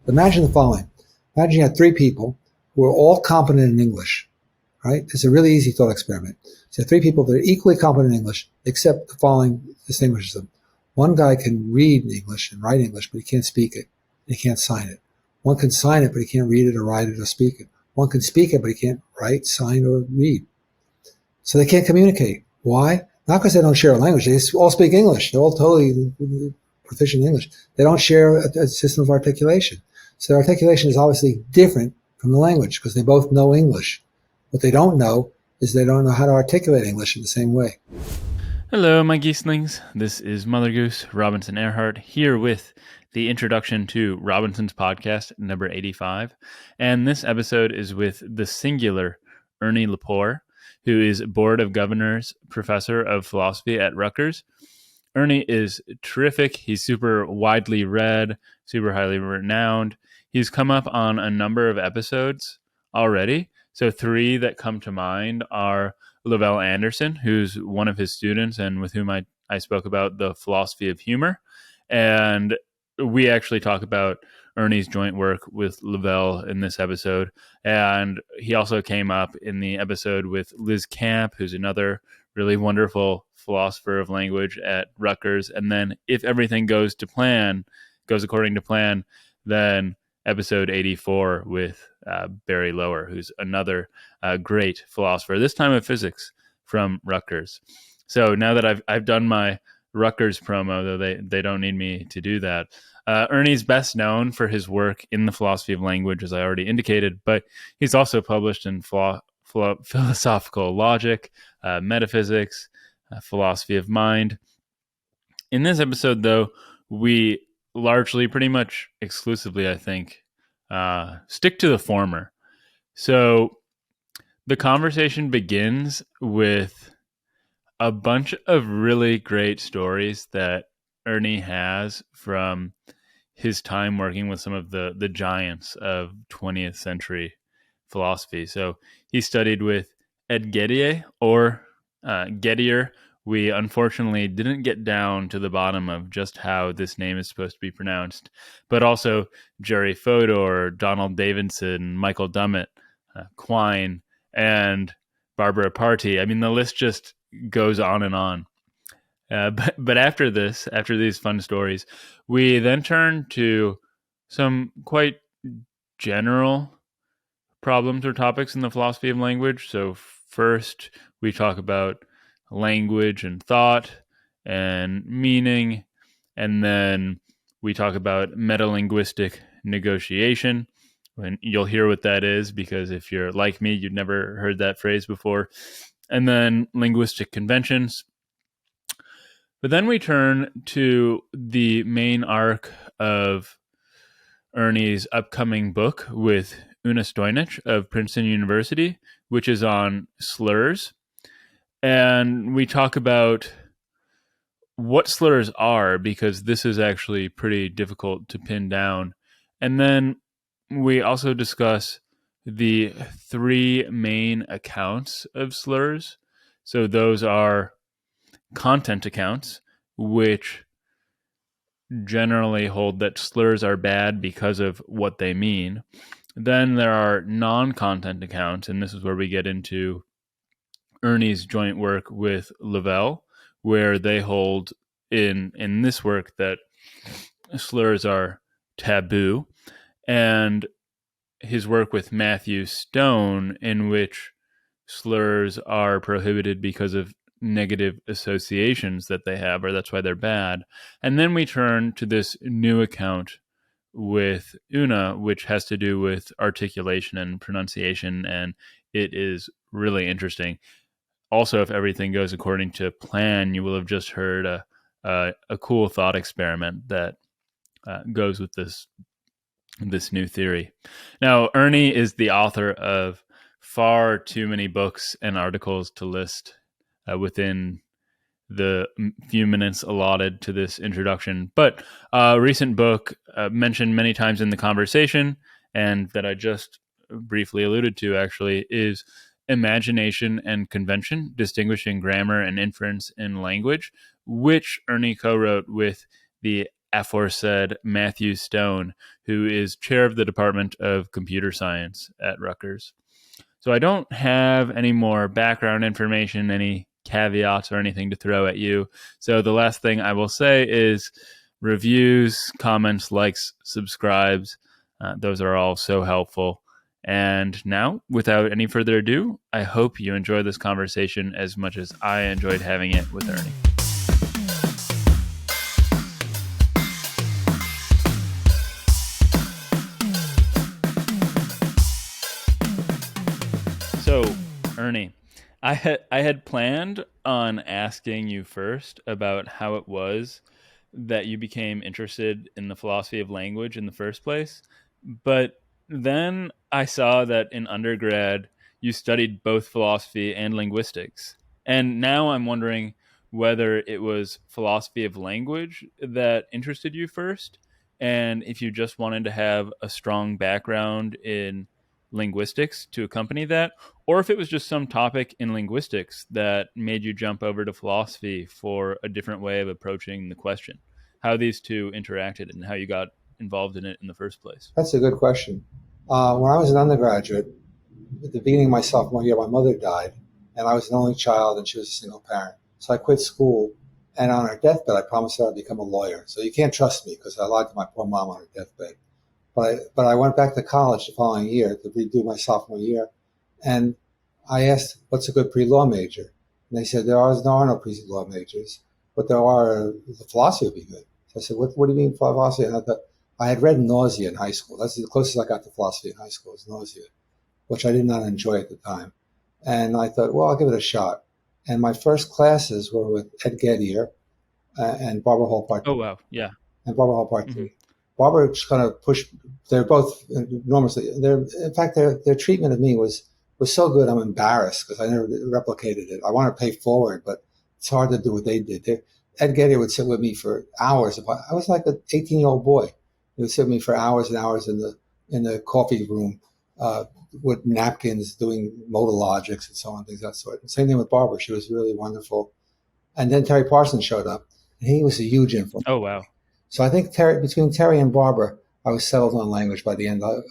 Imagine the following. Imagine you had three people who are all competent in English, right? It's a really easy thought experiment. So three people that are equally competent in English, except the following distinguishes them. One guy can read English and write English, but he can't speak it. He can't sign it. One can sign it, but he can't read it or write it or speak it. One can speak it, but he can't write, sign, or read. So they can't communicate. Why? Not because they don't share a language. They all speak English. They're all totally proficient in English. They don't share a system of articulation. So their articulation is obviously different from the language because they both know English. What they don't know is they don't know how to articulate English in the same way. Hello, my geeslings. This is Mother Goose, Robinson Earhart, here with the introduction to Robinson's podcast, number 85. And this episode is with the singular Ernest Lepore, who is Board of Governors Professor of Philosophy at Rutgers. Ernie is terrific. He's super widely read, super highly renowned. He's come up on a number of episodes already. So three that come to mind are Lavelle Anderson, who's one of his students and with whom I spoke about the philosophy of humor. And we actually talk about Ernie's joint work with Lavelle in this episode. And he also came up in the episode with Liz Camp, who's another really wonderful philosopher of language at Rutgers. And then if everything goes according to plan, then episode 84 with Barry Lower, who's another great philosopher, this time of physics from Rutgers. So now that I've done my Rutgers promo, though they don't need me to do that, Ernie's best known for his work in the philosophy of language, as I already indicated, but he's also published in philosophical logic, metaphysics, philosophy of mind. In this episode, though, we largely, pretty much exclusively, I think, stick to the former. So the conversation begins with a bunch of really great stories that Ernie has from his time working with some of the giants of 20th century philosophy. So he studied with Ed Gettier, or Gettier. We unfortunately didn't get down to the bottom of just how this name is supposed to be pronounced, but also Jerry Fodor, Donald Davidson, Michael Dummett, Quine, and Barbara Party. I mean, the list just goes on and on. But after these fun stories, we then turn to some quite general problems or topics in the philosophy of language. So first, we talk about language and thought and meaning, and then we talk about meta-linguistic negotiation. And you'll hear what that is, because if you're like me, you'd never heard that phrase before. And then linguistic conventions. But then we turn to the main arc of Ernie's upcoming book with Una Stojnic of Princeton University, which is on slurs. And we talk about what slurs are, because this is actually pretty difficult to pin down. And then we also discuss the three main accounts of slurs. So those are content accounts, which generally hold that slurs are bad because of what they mean. Then there are non-content accounts, and this is where we get into Ernie's joint work with Lavelle, where they hold in this work that slurs are taboo, and his work with Mathew Stone, in which slurs are prohibited because of negative associations that they have, or that's why they're bad. And then we turn to this new account with Una, which has to do with articulation and pronunciation, and it is really interesting. Also, if everything goes according to plan, you will have just heard a cool thought experiment that goes with this new theory. Now, Ernie is the author of far too many books and articles to list within the few minutes allotted to this introduction. But a recent book mentioned many times in the conversation, and that I just briefly alluded to actually, is Imagination and Convention, Distinguishing Grammar and Inference in Language, which Ernie co-wrote with the aforesaid Mathew Stone, who is chair of the Department of Computer Science at Rutgers. So I don't have any more background information, any caveats or anything to throw at you. So the last thing I will say is reviews, comments, likes, subscribes. Those are all so helpful. And now, without any further ado, I hope you enjoy this conversation as much as I enjoyed having it with Ernie. So, Ernie, I had planned on asking you first about how it was that you became interested in the philosophy of language in the first place, but then I saw that in undergrad you studied both philosophy and linguistics. And now I'm wondering whether it was philosophy of language that interested you first, and if you just wanted to have a strong background in linguistics to accompany that, or if it was just some topic in linguistics that made you jump over to philosophy for a different way of approaching the question. How these two interacted and how you got involved in it in the first place. That's a good question. When I was an undergraduate, at the beginning of my sophomore year, my mother died, and I was an only child, and she was a single parent. So I quit school, and on her deathbed, I promised her I'd become a lawyer. So you can't trust me because I lied to my poor mom on her deathbed. But I went back to college the following year to redo my sophomore year, and I asked, what's a good pre-law major? And they said, there are no pre-law majors, but the philosophy would be good. So I said, what do you mean philosophy? And I thought, I had read Nausea in high school. That's the closest I got to philosophy in high school, was Nausea, which I did not enjoy at the time. And I thought, well, I'll give it a shot. And my first classes were with Ed Gettier and Barbara Hall Part 2. Oh, wow. Yeah. And Barbara Hall Part 3. Barbara just kind of pushed, they're both enormously, in fact, their treatment of me was so good, I'm embarrassed because I never replicated it. I want to pay forward, but it's hard to do what they did. Ed Gettier would sit with me for hours. I was like an 18-year-old boy. He would sit with me for hours and hours in the coffee room with napkins, doing modal logics and so on, things of that sort. And same thing with Barbara. She was really wonderful. And then Terry Parsons showed up, and he was a huge influence. Oh, wow. So I think between Terry and Barbara, I was settled on language by the end of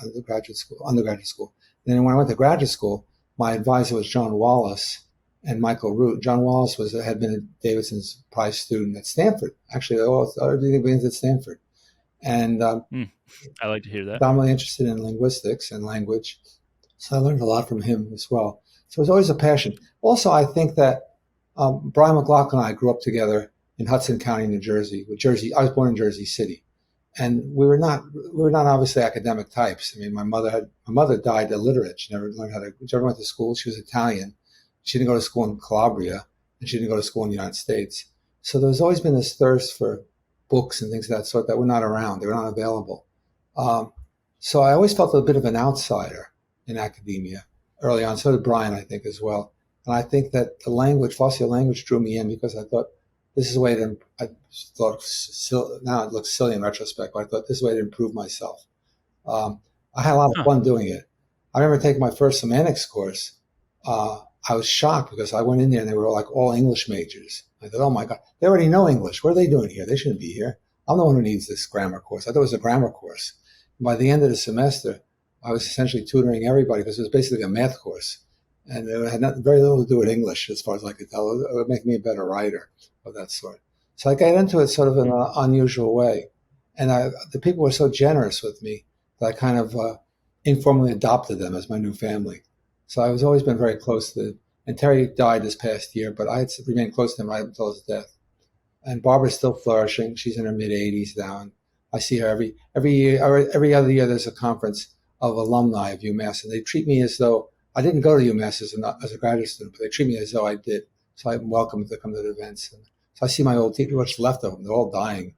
undergraduate school. And then when I went to graduate school, my advisor was John Wallace and Michael Root. John Wallace had been Davidson's prize student at Stanford. Actually, everything begins at Stanford. And I like to hear that. I'm really interested in linguistics and language. So I learned a lot from him as well. So it was always a passion. Also, I think that Brian McLaughlin and I grew up together in Hudson County, New Jersey. I was born in Jersey City. And we were not obviously academic types. I mean, my mother died illiterate. She never learned she never went to school. She was Italian. She didn't go to school in Calabria, and she didn't go to school in the United States. So there's always been this thirst for books and things of that sort that were not around. They were not available. So I always felt a bit of an outsider in academia early on. So did Brian, I think, as well. And I think that philosophy of language drew me in because I thought, this is a way now it looks silly in retrospect, but I thought this is a way to improve myself. I had a lot of fun doing it. I remember taking my first semantics course. I was shocked because I went in there and they were like all English majors. I thought, oh my God, they already know English. What are they doing here? They shouldn't be here. I'm the one who needs this grammar course. I thought it was a grammar course. And by the end of the semester, I was essentially tutoring everybody because it was basically a math course. And it had very little to do with English as far as I could tell. It would make me a better writer of that sort. So I got into it sort of in an unusual way. And the people were so generous with me that I kind of informally adopted them as my new family. So I've always been very close to them. And Terry died this past year, but I had remained close to him right until his death. And Barbara's still flourishing. She's in her mid-80s now. And I see her every year, or every other year there's a conference of alumni of UMass. And they treat me as though I didn't go to UMass as a graduate student, but they treat me as though I did. So I'm welcome to come to the events. And so I see my old teachers, what's left of them. They're all dying.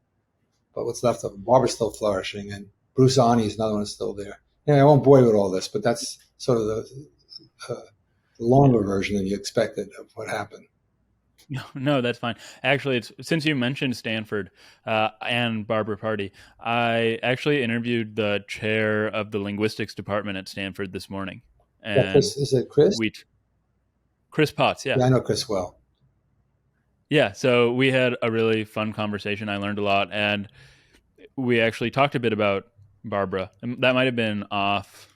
But what's left of them? Barbara's still flourishing. And Bruce Ani is another one who's still there. I won't bore you with all this, but that's sort of the longer version than you expected of what happened. No, that's fine. Actually, since you mentioned Stanford and Barbara Party, I actually interviewed the chair of the linguistics department at Stanford this morning. And Is it Chris? Chris Potts, yeah. Yeah, I know Chris well. Yeah, so we had a really fun conversation. I learned a lot, and we actually talked a bit about Barbara. And that might have been off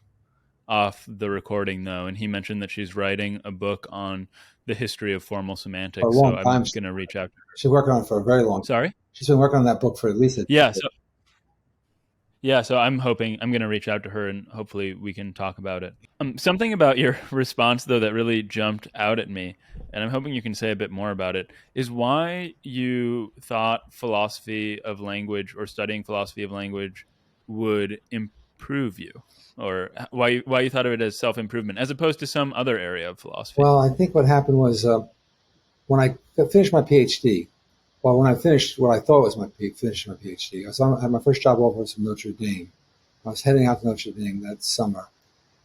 the recording though, and he mentioned that she's writing a book on the history of formal For a semantics. So long I'm time. going to reach out. She's working on it for a very long time. Sorry. She's been working on that book for at least a Yeah. decade. So I'm hoping I'm going to reach out to her and hopefully we can talk about it. Something about your response though that really jumped out at me, and I'm hoping you can say a bit more about it, is why you thought philosophy of language or studying philosophy of language would improve you, or why you thought of it as self improvement as opposed to some other area of philosophy. Well, I think what happened was when I finished my PhD. Well, when I finished what I thought was finished my PhD, I had my first job offer was from Notre Dame. I was heading out to Notre Dame that summer,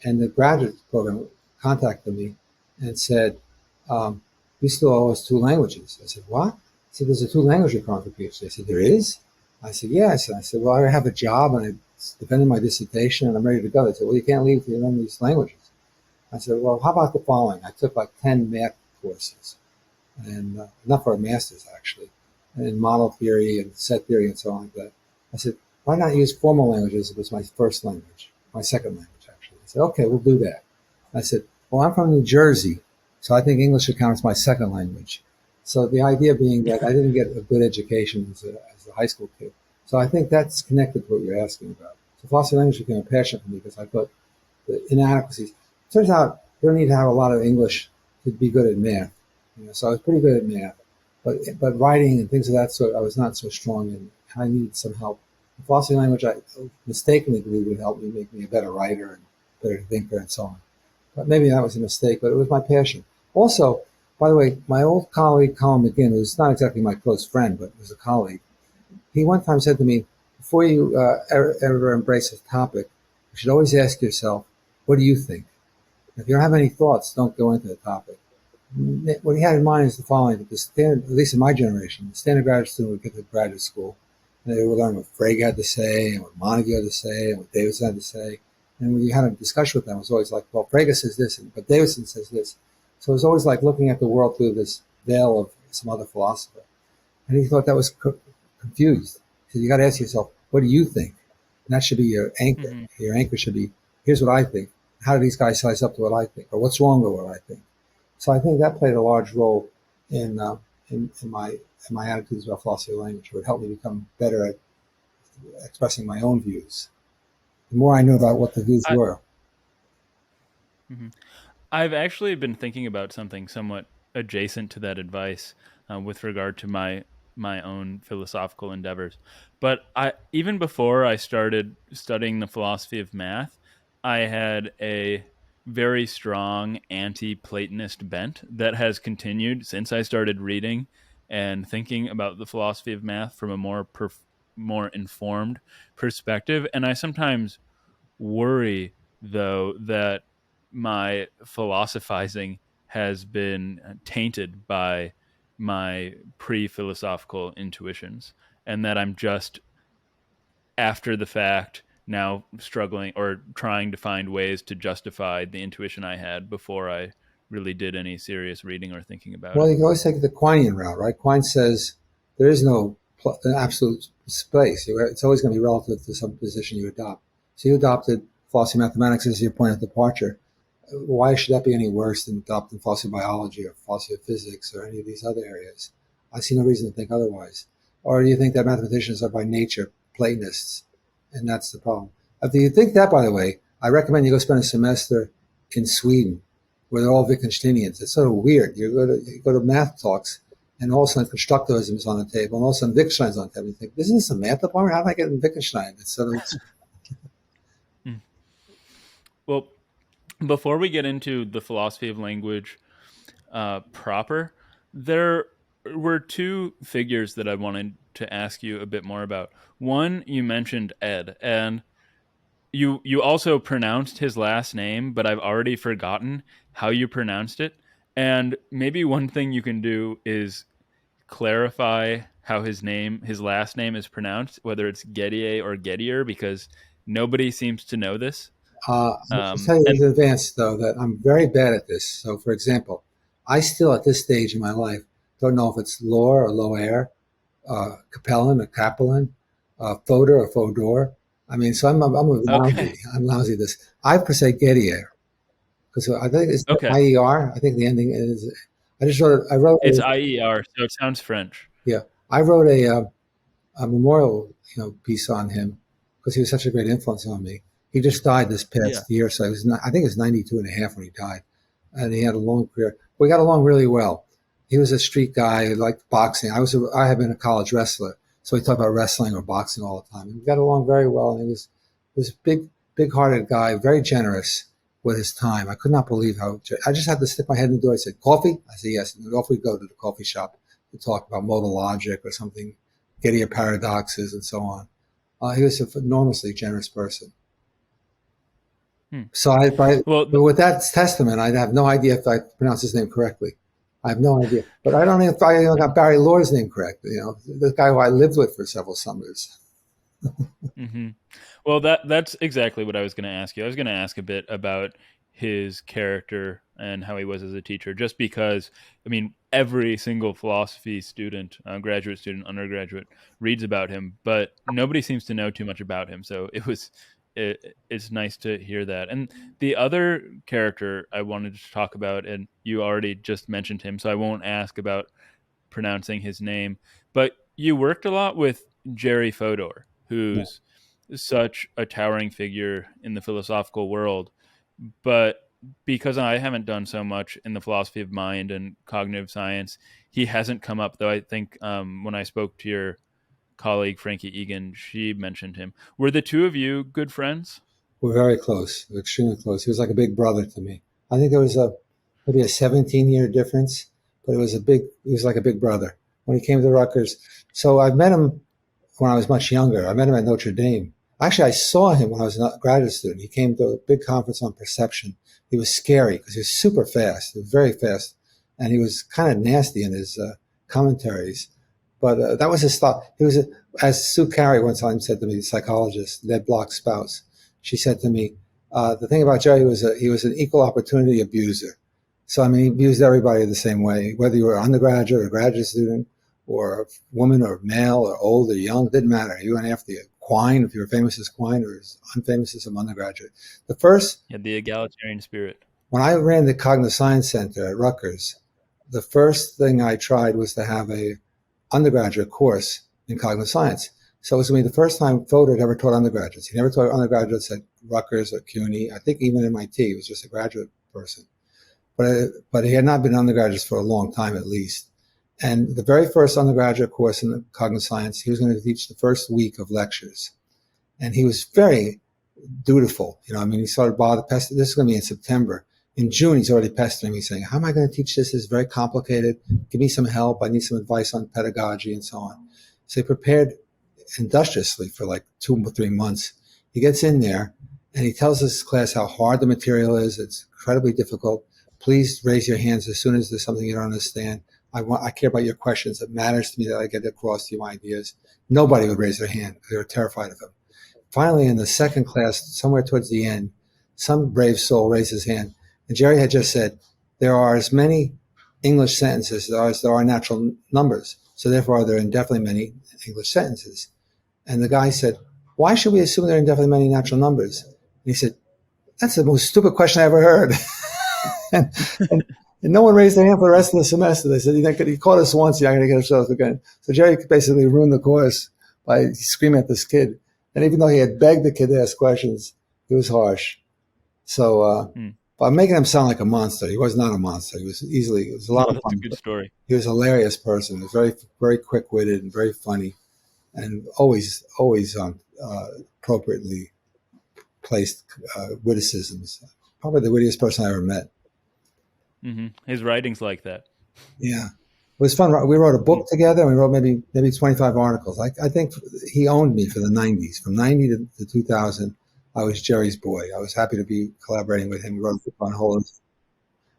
and the graduate program contacted me and said, "You still owe us two languages." I said, "What?" He said, "There's a two-language requirement for PhD." I said, "There is?" I said, "Yes." And I said, "Well, I have a job and I defended my dissertation and I'm ready to go." They said, "Well, you can't leave till you learn these languages." I said, "Well, how about the following?" I took like 10 math courses, and not for a master's actually, and model theory and set theory and so on like that. I said, why not use formal languages? It was my first language, my second language actually. I said, okay, we'll do that. I said, well, I'm from New Jersey, so I think English should count as my second language. So the idea being that I didn't get a good education as a high school kid. So I think that's connected to what you're asking about. So philosophy of language became a passion for me because I thought the inadequacies. Turns out you don't need to have a lot of English to be good at math. So I was pretty good at math, but writing and things of that sort, I was not so strong in. I needed some help. The philosophy language, I mistakenly believe would help me make me a better writer and better thinker and so on. But maybe that was a mistake, but it was my passion. Also, by the way, my old colleague Colin McGinn, who's not exactly my close friend, but was a colleague, he one time said to me, before you ever embrace a topic, you should always ask yourself, what do you think? If you don't have any thoughts, don't go into the topic. What he had in mind is the following: that the standard, at least in my generation, the standard graduate student would get to graduate school, and they would learn what Frege had to say, and what Montague had to say, and what Davidson had to say. And when you had a discussion with them, it was always like, well, Frege says this, but Davidson says this. So it was always like looking at the world through this veil of some other philosopher. And he thought that was confused. He said, you got to ask yourself, what do you think? And that should be your anchor. Mm-hmm. Your anchor should be, here's what I think. How do these guys size up to what I think? Or what's wrong with what I think? So I think that played a large role in my attitudes about philosophy of language. It would help me become better at expressing my own views. The more I knew about what the views were. Mm-hmm. I've actually been thinking about something somewhat adjacent to that advice with regard to my own philosophical endeavors. But even before I started studying the philosophy of math, I had a very strong anti-Platonist bent that has continued since I started reading and thinking about the philosophy of math from a more informed perspective. And I sometimes worry, though, that my philosophizing has been tainted by my pre-philosophical intuitions, and that I'm just after the fact now struggling or trying to find ways to justify the intuition I had before I really did any serious reading or thinking about Well, it. you can always take the Quinean route, right? Quine says there is no an absolute space. It's always going to be relative to some position you adopt. So you adopted philosophy of mathematics as your point of departure. Why should that be any worse than adopting philosophy of biology or philosophy of physics or any of these other areas? I see no reason to think otherwise. Or do you think that mathematicians are by nature Platonists, and that's the problem? If you think that, by the way, I recommend you go spend a semester in Sweden, where they're all Wittgensteinians. It's sort of weird. You go to math talks, and all of a sudden constructivism is on the table, and all of a sudden Wittgenstein's on the table. You think, isn't this a math department? How did I get in Wittgenstein? It's sort of Well, before we get into the philosophy of language proper, there were two figures that I wanted to ask you a bit more about. One, you mentioned Ed, and you also pronounced his last name, but I've already forgotten how you pronounced it. And maybe one thing you can do is clarify how his last name is pronounced, whether it's Gettier or Gettier, because nobody seems to know this. I should tell you And in advance, though, that I'm very bad at this. So, for example, I still, at this stage in my life, Don't know if it's Lore or Loer, Capellan or Capellan, Fodor or Fodor. I mean, so I'm Okay. lousy. I'm lousy at this. I per se Gettier because I think it's Okay. IER. I think the ending is. I just wrote. I wrote. It's IER, so it sounds French. Yeah, I wrote a memorial, piece on him because he was such a great influence on me. He just died this Yeah. past year, so I think it was 92 and a half when he died, and he had a long career. We got along really well. He was a street guy, he liked boxing. I had been a college wrestler, so we talked about wrestling or boxing all the time. And we got along very well, and he was a big-hearted guy, very generous with his time. I could not believe how. I just had to stick my head in the door. I said, "Coffee?" I said, "Yes." And off we go to the coffee shop to talk about modal logic or something, Gettier paradoxes, and so on. He was an enormously generous person. Hmm. So Well, with that testament, I have no idea if I pronounced his name correctly. I have no idea. But I don't know if I got Barry Lore's name correct, the guy who I lived with for several summers. hmm well, that's exactly what I was going to ask you. I was going to ask a bit about his character and how he was as a teacher, just because, I mean, every single philosophy student, graduate student, undergraduate, reads about him, but nobody seems to know too much about him. So it's nice to hear that. And the other character I wanted to talk about, and you already just mentioned him, so I won't ask about pronouncing his name, but you worked a lot with Jerry Fodor, Yeah. who's such a towering figure in the philosophical world. But because I haven't done so much in the philosophy of mind and cognitive science, he hasn't come up, though I think when I spoke to your colleague, Frankie Egan, she mentioned him. Were the two of you good friends? We're very close, extremely close. He was like a big brother to me. I think there was maybe a 17-year difference, but he was like a big brother when he came to Rutgers. So I met him when I was much younger. I met him at Notre Dame. Actually, I saw him when I was a graduate student. He came to a big conference on perception. He was scary because he was super fast. He was very fast. And he was kind of nasty in his commentaries. But that was his style. As Sue Carey one time said to me, the psychologist, Ned Block's spouse, she said to me, the thing about Jerry was he was an equal opportunity abuser. So, I mean, he abused everybody the same way, whether you were an undergraduate or graduate student or a woman or male or old or young, it didn't matter. He went after you. Quine, if you were famous as Quine or as unfamous as some undergraduate. The first, Yeah, the egalitarian spirit. when I ran the Cognitive Science Center at Rutgers, the first thing I tried was to have a undergraduate course in cognitive science. So it was going to be the first time Fodor had ever taught undergraduates. He never taught undergraduates at Rutgers or CUNY. I think even MIT, he was just a graduate person. But he had not been undergraduates for a long time at least. And the very first undergraduate course in cognitive science, he was going to teach the first week of lectures. And he was very dutiful. I mean, he started pestering. This is going to be in September. In June, he's already pestering me saying, how am I going to teach this? It's very complicated. Give me some help. I need some advice on pedagogy and so on. So he prepared industriously for like 2 or 3 months. He gets in there and he tells his class how hard the material is. It's incredibly difficult. Please raise your hands as soon as there's something you don't understand. I care about your questions. It matters to me that I get across to you my ideas. Nobody would raise their hand. They were terrified of him. Finally, in the second class, somewhere towards the end, some brave soul raised his hand. And Jerry had just said, there are as many English sentences as there are natural numbers. So therefore, there are indefinitely many English sentences. And the guy said, why should we assume there are indefinitely many natural numbers? And he said, that's the most stupid question I ever heard. and, and, and no one raised their hand for the rest of the semester. They said, he caught us once, you're not going to get us again. So Jerry basically ruined the course by screaming at this kid. And even though he had begged the kid to ask questions, he was harsh. So by making him sound like a monster, he was not a monster. It was a lot No, of that's a fun. good story. He was a hilarious person. He was very, very quick-witted and very funny and always appropriately placed witticisms. Probably the wittiest person I ever met. Mm-hmm. His writing's like that. Yeah. It was fun. We wrote a book together, and we wrote maybe 25 articles. I think he owned me for the 90s. From 90 to 2000, I was Jerry's boy. I was happy to be collaborating with him. We wrote a book on holism.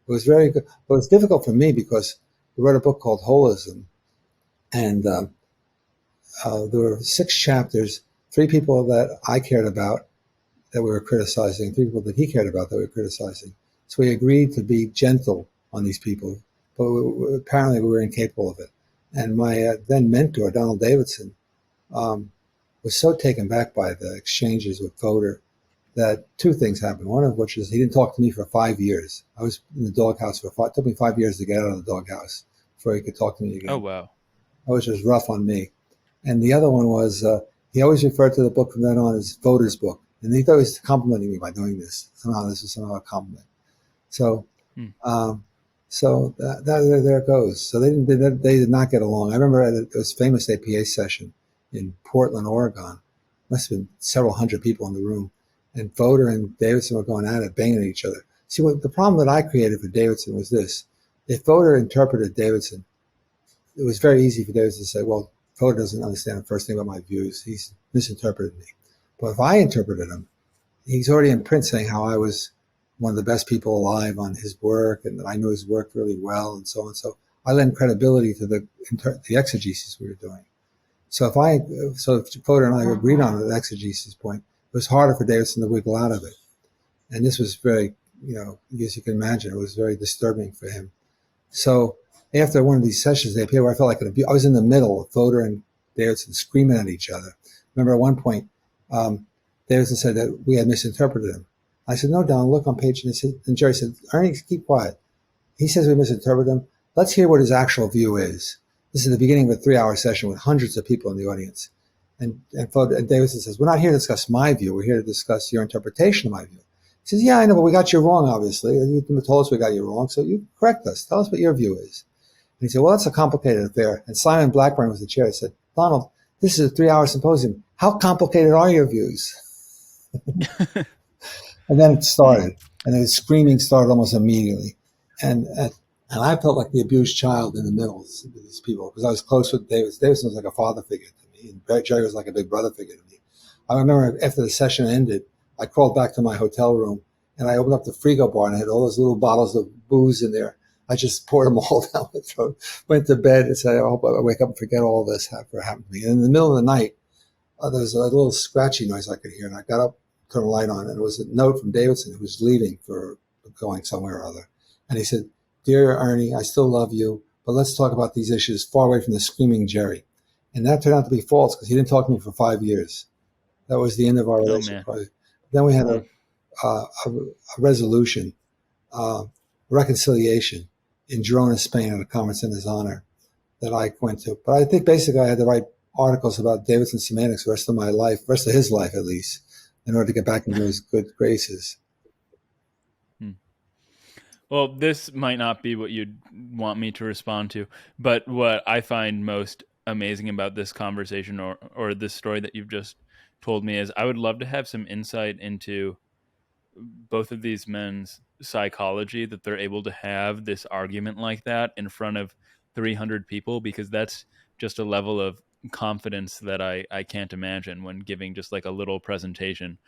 It was very good. But it was difficult for me because we wrote a book called Holism, and there were 6 chapters, 3 people that I cared about that we were criticizing, 3 people that he cared about that we were criticizing. So we agreed to be gentle on these people but apparently we were incapable of it. And my then mentor, Donald Davidson, was so taken back by the exchanges with Fodor that two things happened. One of which is he didn't talk to me for 5 years. I was in the doghouse for it took me 5 years to get out of the doghouse before he could talk to me again. Oh, wow. That was just rough on me. And the other one was he always referred to the book from then on as Fodor's book. And he thought he was complimenting me by doing this. Somehow this was somehow a compliment. So there it goes. So they did not get along. I remember at this famous APA session in Portland, Oregon. Must have been several hundred people in the room. And Fodor and Davidson were going at it, banging at each other. See, the problem that I created for Davidson was this. If Fodor interpreted Davidson, it was very easy for Davidson to say, well, Fodor doesn't understand the first thing about my views. He's misinterpreted me. But if I interpreted him, he's already in print saying how I was one of the best people alive on his work and that I knew his work really well and so on. So I lend credibility to the exegesis we were doing. So if Fodor and I agreed on an exegesis point, it was harder for Davidson to wiggle out of it. And this was very, as you can imagine, it was very disturbing for him. So after one of these sessions, they appeared where I felt like I was in the middle of Fodor and Davidson screaming at each other. Remember at one point, Davidson said that we had misinterpreted him. I said, no, Don, look on page. And Jerry said, Ernie, keep quiet. He says we misinterpreted him. Let's hear what his actual view is. This is the beginning of a 3-hour session with hundreds of people in the audience. And Davidson says, we're not here to discuss my view. We're here to discuss your interpretation of my view. He says, yeah, I know, but we got you wrong, obviously. You told us we got you wrong, so you correct us. Tell us what your view is. And he said, well, that's a complicated affair. And Simon Blackburn was the chair. He said, Donald, this is a 3-hour symposium. How complicated are your views? And then it started. And the screaming started almost immediately. And I felt like the abused child in the middle of these people because I was close with Davidson. Davidson was like a father figure to me, and Jerry was like a big brother figure to me. I remember after the session ended, I crawled back to my hotel room and I opened up the frigo bar and I had all those little bottles of booze in there. I just poured them all down my throat, went to bed and said, I hope I wake up and forget all this happened to me. And in the middle of the night, there was a little scratchy noise I could hear. And I got up, turned the light on, and it was a note from Davidson who was leaving for going somewhere or other. And he said, Dear Ernie, I still love you, but let's talk about these issues far away from the screaming Jerry. And that turned out to be false because he didn't talk to me for 5 years. That was the end of our relationship. Then we had a resolution, reconciliation in Girona, Spain, at a conference in his honor that I went to. But I think basically I had to write articles about Davidson semantics the rest of my life, rest of his life at least, in order to get back into his good graces. Well, this might not be what you'd want me to respond to, but what I find most amazing about this conversation or this story that you've just told me is I would love to have some insight into both of these men's psychology, that they're able to have this argument like that in front of 300 people, because that's just a level of confidence that I can't imagine when giving just like a little presentation.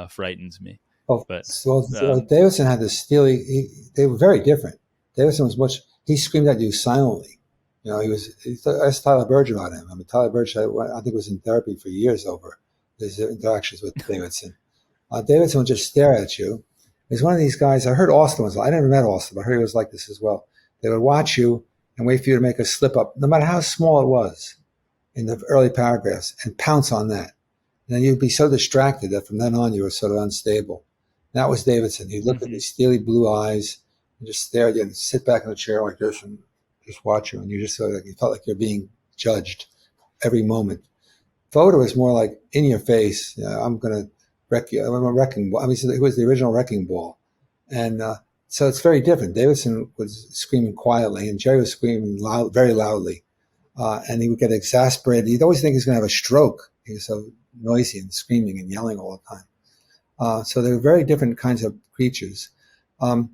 Frightens me. Davidson had this steely. They were very different. Davidson was he screamed at you silently. He asked Tyler Burge about him. I mean, Tyler Burge, I think, was in therapy for years over his interactions with Davidson. Davidson would just stare at you. He's one of these guys. I heard Austin I never met Austin, but I heard he was like this as well. They would watch you and wait for you to make a slip up, no matter how small it was, in the early paragraphs, and pounce on that. And then you'd be so distracted that from then on you were sort of unstable. And that was Davidson. He'd look at these steely blue eyes and just stare at you and sit back in a chair like this and just watch you. And you just you felt like you're being judged every moment. Fodor was more like in your face. I'm going to wreck you. I'm a wrecking ball. I mean, it was the original wrecking ball. And so it's very different. Davidson was screaming quietly and Jerry was screaming very loudly. And he would get exasperated. He'd always think he's going to have a stroke. He was so noisy and screaming and yelling all the time. So they were very different kinds of creatures. One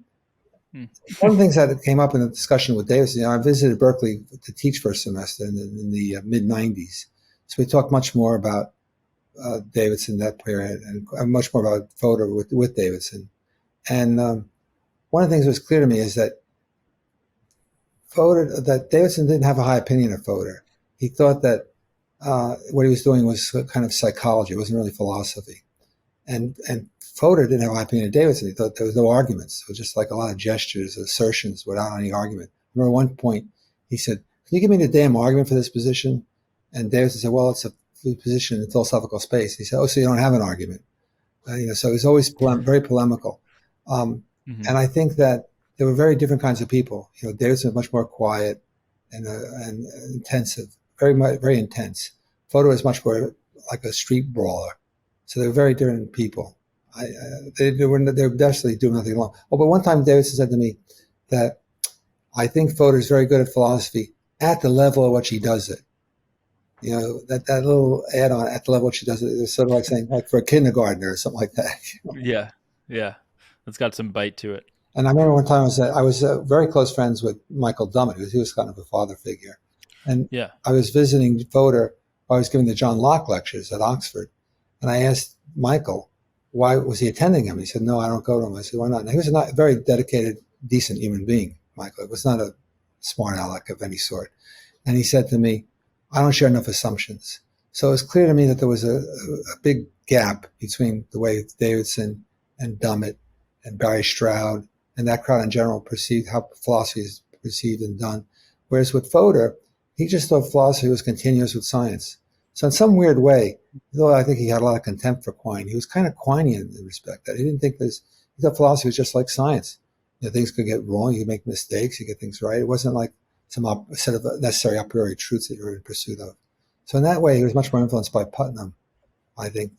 of the things that came up in the discussion with Davidson, I visited Berkeley to teach for a semester in the mid-'90s. So we talked much more about Davidson that period and much more about Fodor with Davidson. And one of the things that was clear to me is that Davidson didn't have a high opinion of Fodor. He thought that what he was doing was kind of psychology. It wasn't really philosophy. And Fodor didn't have a high opinion of Davidson. He thought there was no arguments. It was just like a lot of gestures, assertions without any argument. remember one point he said, "Can you give me the damn argument for this position?" And Davidson said, "Well, it's a position in philosophical space." He said, "Oh, so you don't have an argument?" So he's always very polemical. And I think that there were very different kinds of people. Davidson was much more quiet and intensive, very intense. Fodor is much more like a street brawler. So they were very different people. They were definitely doing nothing wrong. Oh, but one time Davidson said to me that I think Fodor is very good at philosophy at the level at which he does it. That little add-on at the level she does it is sort of like saying, like for a kindergartner or something like that. Yeah. It's got some bite to it. And I remember one time I was very close friends with Michael Dummett, he was kind of a father figure. And I was visiting Fodor. I was giving the John Locke lectures at Oxford. And I asked Michael, why was he attending them? He said, "No, I don't go to them." I said, "Why not?" And he was a very dedicated, decent human being, Michael. It was not a smart aleck of any sort. And he said to me, "I don't share enough assumptions." So it was clear to me that there was a big gap between the way Davidson and Dummett and Barry Stroud and that crowd in general perceived how philosophy is perceived and done. Whereas with Fodor, he just thought philosophy was continuous with science. So in some weird way, though I think he had a lot of contempt for Quine, he was kind of Quinean in respect that he didn't think he thought philosophy was just like science. Things could get wrong, you could make mistakes, you get things right. It wasn't like some set of necessary a priori truths that you were in pursuit of. So in that way, he was much more influenced by Putnam, I think.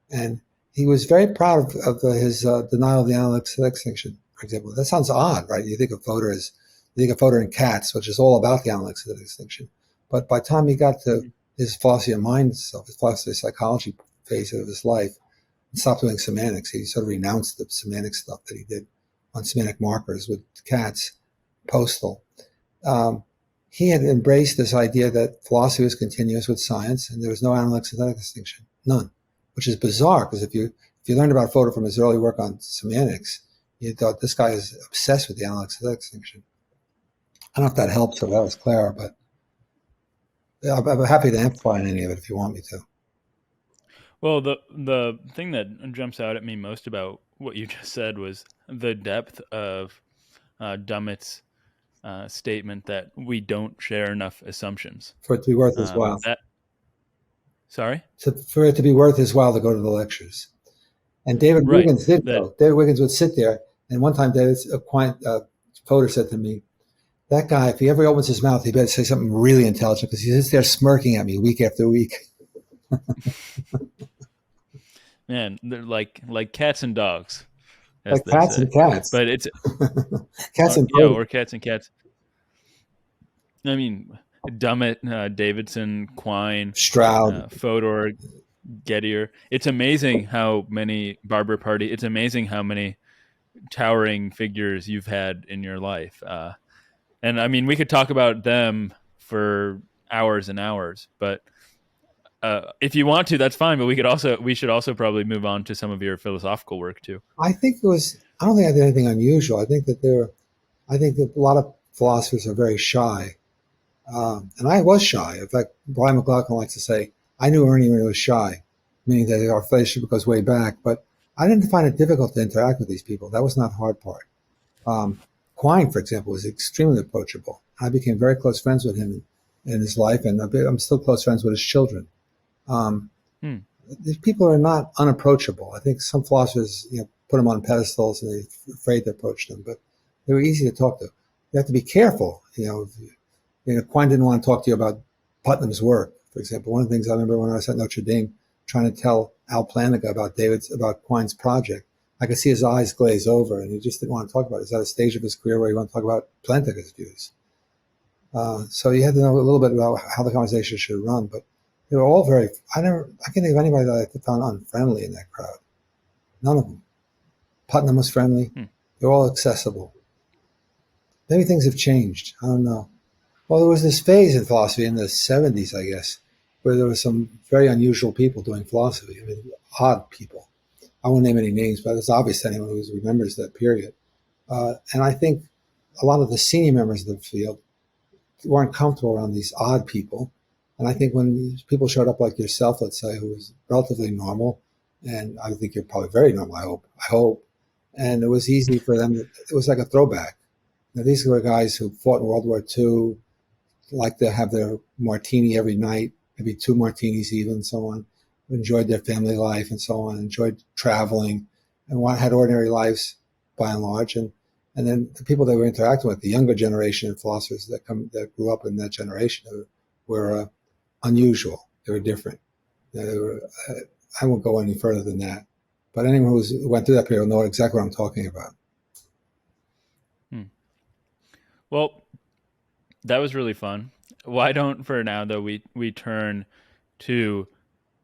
And he was very proud of his denial of the analytic extinction, for example. That sounds odd, right? You think of Fodor in Cats, which is all about the analytic extinction. But by the time he got to his philosophy of mind stuff, his philosophy of psychology phase of his life, and stopped doing semantics, he sort of renounced the semantic stuff that he did on semantic markers with Cats, Postal. He had embraced this idea that philosophy was continuous with science and there was no analytic distinction, none, which is bizarre because if you learned about Fodor from his early work on semantics, you thought this guy is obsessed with the analytic distinction. I don't know if that helps or that was clear, but I'm happy to amplify any of it if you want me to. Well, the thing that jumps out at me most about what you just said was the depth of Dummett's statement that we don't share enough assumptions. For it to be worth his while. Sorry? For it to be worth his while to go to the lectures. And David Wiggins did go. David Wiggins would sit there, and one time Fodor said to me, "That guy, if he ever opens his mouth, he better say something really intelligent because he sits there smirking at me week after week." Man, they're like cats and dogs. Like cats and cats. But it's cats and or cats and cats. I mean, Dummett, Davidson, Quine, Stroud, Fodor, Gettier. It's amazing how many Barber Party. It's amazing how many towering figures you've had in your life. And I mean, we could talk about them for hours and hours, but if you want to, that's fine. But we should also probably move on to some of your philosophical work too. I don't think I did anything unusual. I think that a lot of philosophers are very shy. And I was shy. In fact, Brian McLaughlin likes to say, I knew Ernie when he was shy, meaning that our relationship goes way back, but I didn't find it difficult to interact with these people. That was not the hard part. Quine, for example, was extremely approachable. I became very close friends with him in his life, and I'm still close friends with his children. These people are not unapproachable. I think some philosophers, put them on pedestals and they're afraid to approach them, but they were easy to talk to. You have to be careful. Quine didn't want to talk to you about Putnam's work, for example. One of the things I remember when I was at Notre Dame trying to tell Al Planiga about Quine's project, I could see his eyes glaze over, and he just didn't want to talk about it. He's at a stage of his career where he wanted to talk about Planiga's views. So you had to know a little bit about how the conversation should run, but they were all very. I can't think of anybody that I found unfriendly in that crowd. None of them. Putnam was friendly. They're all accessible. Maybe things have changed. I don't know. Well, there was this phase in philosophy in the 70s, I guess, where there were some very unusual people doing philosophy. I mean, odd people. I won't name any names, but it's obvious to anyone who remembers that period. And I think a lot of the senior members of the field weren't comfortable around these odd people. And I think when people showed up like yourself, let's say, who was relatively normal, and I think you're probably very normal, I hope, and it was easy for them. It was like a throwback. Now, these were guys who fought in World War II, liked to have their martini every night, maybe 2 martinis even, and so on, enjoyed their family life and so on, enjoyed traveling, and had ordinary lives by and large. And then the people they were interacting with, the younger generation of philosophers that grew up in that generation, were unusual. They were different. I won't go any further than that. But anyone who went through that period will know exactly what I'm talking about. Well, that was really fun. Why don't, for now, though, we turn to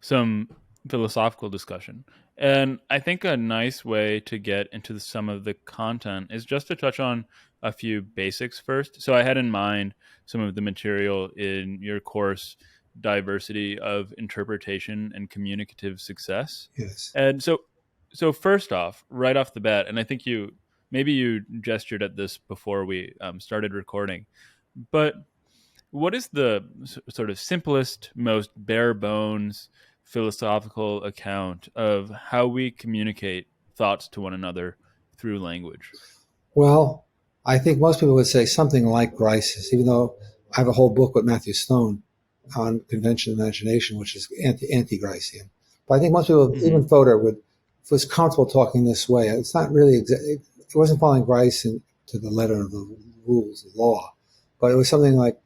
some philosophical discussion? And I think a nice way to get into some of the content is just to touch on a few basics first. So I had in mind some of the material in your course, Diversity of Interpretation and Communicative Success. Yes. And so first off, right off the bat, and I think maybe you gestured at this before we started recording, but what is the sort of simplest, most bare bones philosophical account of how we communicate thoughts to one another through language? Well, I think most people would say something like Grice's, even though I have a whole book with Mathew Stone on conventional imagination, which is anti-Gricean. But I think most people, even Fodor, was comfortable talking this way. It's not really it wasn't following Grice to the letter of the rules of law, but it was something like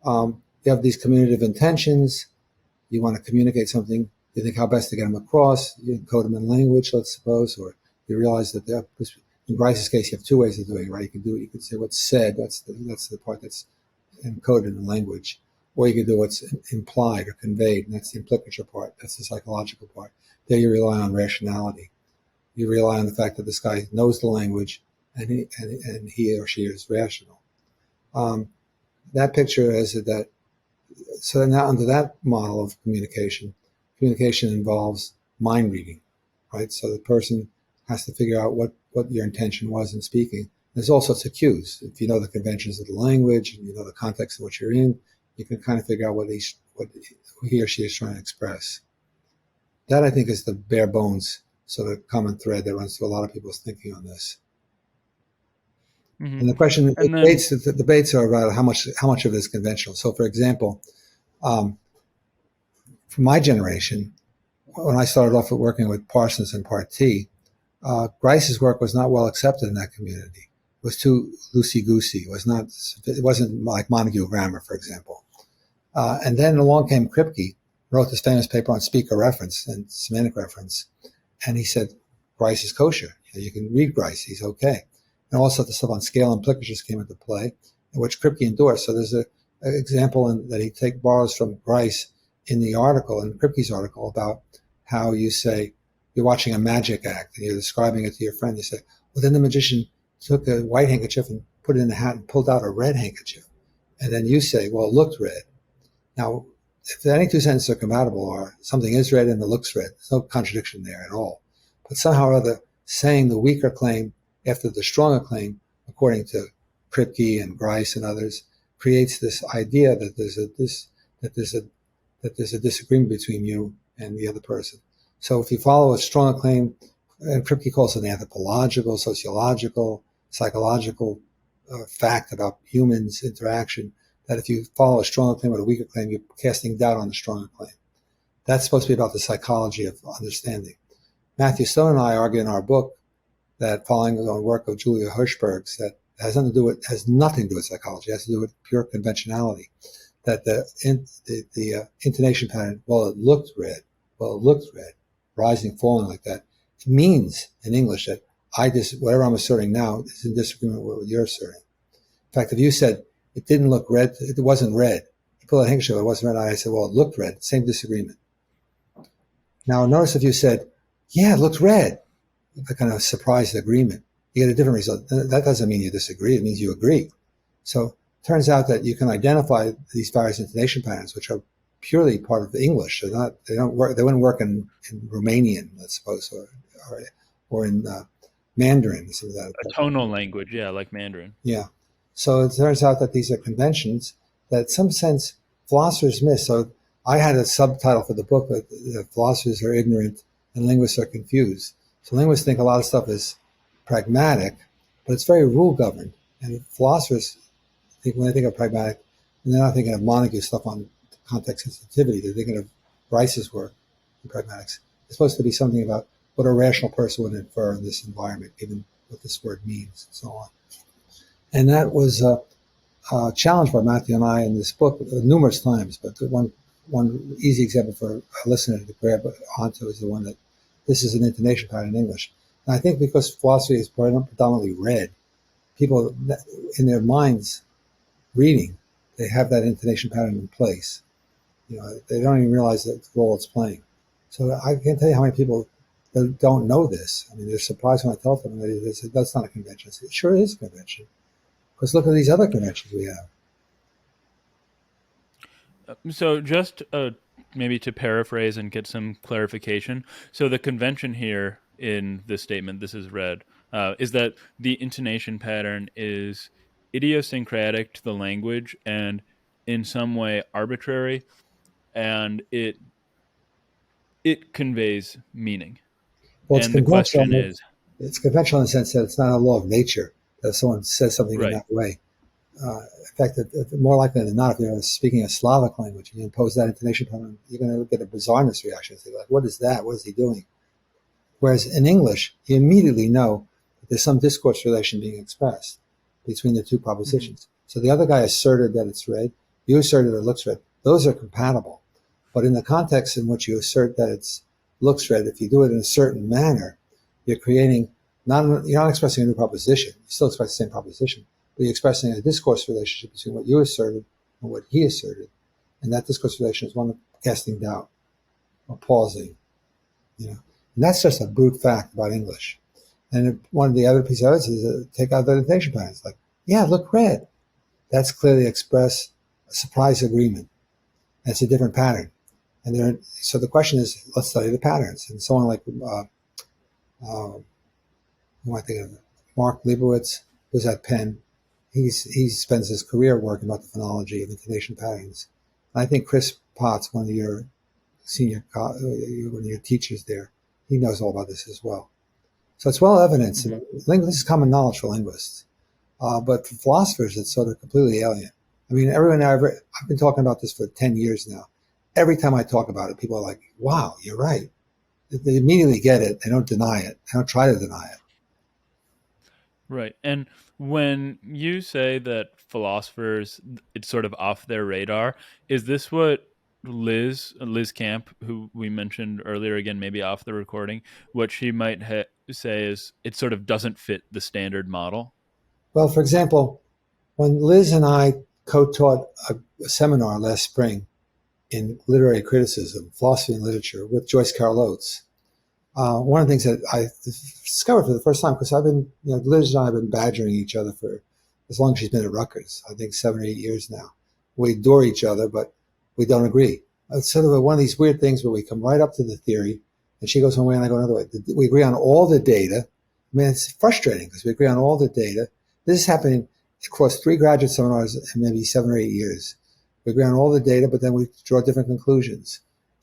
you have these communicative intentions. You want to communicate something. You think how best to get them across. You encode them in language, let's suppose, or you realize that in Grice's case, you have 2 ways of doing it, right? You can say what's said. That's the part that's encoded in language. Or you can do what's implied or conveyed, and that's the implicature part. That's the psychological part. There you rely on rationality. You rely on the fact that this guy knows the language and he or she is rational. That picture is that. So now under that model of communication involves mind reading, right? So the person has to figure out what your intention was in speaking. There's all sorts of cues. If you know the conventions of the language and you know the context in which you're in, you can kind of figure out what he or she is trying to express. That, I think, is the bare bones sort of common thread that runs through a lot of people's thinking on this. And the question, the debates are about how much of it is conventional. So, for example, for my generation, when I started off working with Parsons and Partee, Grice's work was not well accepted in that community. It was too loosey-goosey. It wasn't like Montague grammar, for example. And then along came Kripke, wrote this famous paper on speaker reference and semantic reference, and he said Grice is kosher. You can read Grice; he's okay. And also the stuff on scale implicatures came into play, which Kripke endorsed. So there's an example that he borrows from Grice in the article, in Kripke's article, about how you say you're watching a magic act and you're describing it to your friend. You say, well, then the magician took a white handkerchief and put it in the hat and pulled out a red handkerchief. And then you say, well, it looked red. Now, if any 2 sentences are compatible, or something is red and it looks red, there's no contradiction there at all. But somehow or other, saying the weaker claim after the stronger claim, according to Kripke and Grice and others, creates this idea that there's a disagreement between you and the other person. So if you follow a stronger claim, and Kripke calls it an anthropological, sociological, psychological fact about humans' interaction, that if you follow a stronger claim or a weaker claim, you're casting doubt on the stronger claim. That's supposed to be about the psychology of understanding. Mathew Stone and I argue in our book that, following the work of Julia Hirschberg's, that has nothing to do with psychology. It has to do with pure conventionality. That the intonation pattern, it looked red, rising, falling like that, it means in English that whatever I'm asserting now is in disagreement with what you're asserting. In fact, if you said it didn't look red, it wasn't red, you pull a handkerchief, it wasn't red, I said, well, it looked red, same disagreement. Now, notice if you said, yeah, it looked red, the kind of surprised agreement, you get a different result. That doesn't mean you disagree, it means you agree. So it turns out that you can identify these various intonation patterns, which are purely part of the English. They wouldn't work in Romanian, let's suppose, or in Mandarin, some of that. A tonal language, yeah, like Mandarin. Yeah. So it turns out that these are conventions that, in some sense, philosophers miss. So I had a subtitle for the book that philosophers are ignorant and linguists are confused. So linguists think a lot of stuff is pragmatic, but it's very rule governed. And philosophers think when they think of pragmatic, and they're not thinking of Montague stuff on context sensitivity. They're thinking of Bryce's work in pragmatics. It's supposed to be something about what a rational person would infer in this environment, given what this word means, and so on. And that was challenged by Mathew and I in this book numerous times. But the one easy example for a listener to grab onto is the one that this is an intonation pattern in English. And I think because philosophy is predominantly read, people in their minds reading, they have that intonation pattern in place. They don't even realize the role it's playing. So I can't tell you how many people that don't know this. I mean, they're surprised when I tell them, they say, that's not a convention. I say, it sure is a convention. Because look at these other conventions we have. So just maybe to paraphrase and get some clarification. So the convention here in this statement, this is read, is that the intonation pattern is idiosyncratic to the language and in some way arbitrary, and it conveys meaning. Well, it's and the question conventional. is, It's conventional in the sense that it's not a law of nature that someone says something in right, that way. In fact, more likely than not, if you're speaking a Slavic language and you impose that intonation pattern, you're going to get a bizarreness reaction. Say, like, what is that? What is he doing? Whereas in English, you immediately know that there's some discourse relation being expressed between the two propositions. Mm-hmm. So the other guy asserted that it's read. You asserted it looks read. Those are compatible. But in the context in which you assert that it looks read, if you do it in a certain manner, you're creating you're not expressing a new proposition. You still express the same proposition, but you're expressing a discourse relationship between what you asserted and what he asserted. And that discourse relation is one of casting doubt or pausing, And that's just a brute fact about English. And one of the other pieces of it is take out the intonation patterns. Like, yeah, look read. That's clearly express a surprise agreement. And it's a different pattern. And so the question is, let's study the patterns. And someone like who I think of, Mark Leibowitz, who's at Penn, he spends his career working about the phonology of intonation patterns. And I think Chris Potts, one of your teachers there, he knows all about this as well. So it's well evidenced. Mm-hmm. This is common knowledge for linguists. But for philosophers, it's sort of completely alien. I mean, I've been talking about this for 10 years now. Every time I talk about it, people are like, wow, you're right. They immediately get it. They don't deny it. They don't try to deny it. Right. And when you say that philosophers, it's sort of off their radar, is this what Liz Camp, who we mentioned earlier, again, maybe off the recording, what she might say is it sort of doesn't fit the standard model? Well, for example, when Liz and I co-taught a seminar last spring in literary criticism, philosophy and literature with Joyce Carol Oates, one of the things that I discovered for the first time, because Liz and I have been badgering each other for as long as she's been at Rutgers, I think 7 or 8 years now. We adore each other, but we don't agree. It's sort of one of these weird things where we come right up to the theory, and she goes one way and I go another way. We agree on all the data. I mean, it's frustrating because we agree on all the data. This is happening across 3 graduate seminars in maybe 7 or 8 years. We agree on all the data, but then we draw different conclusions.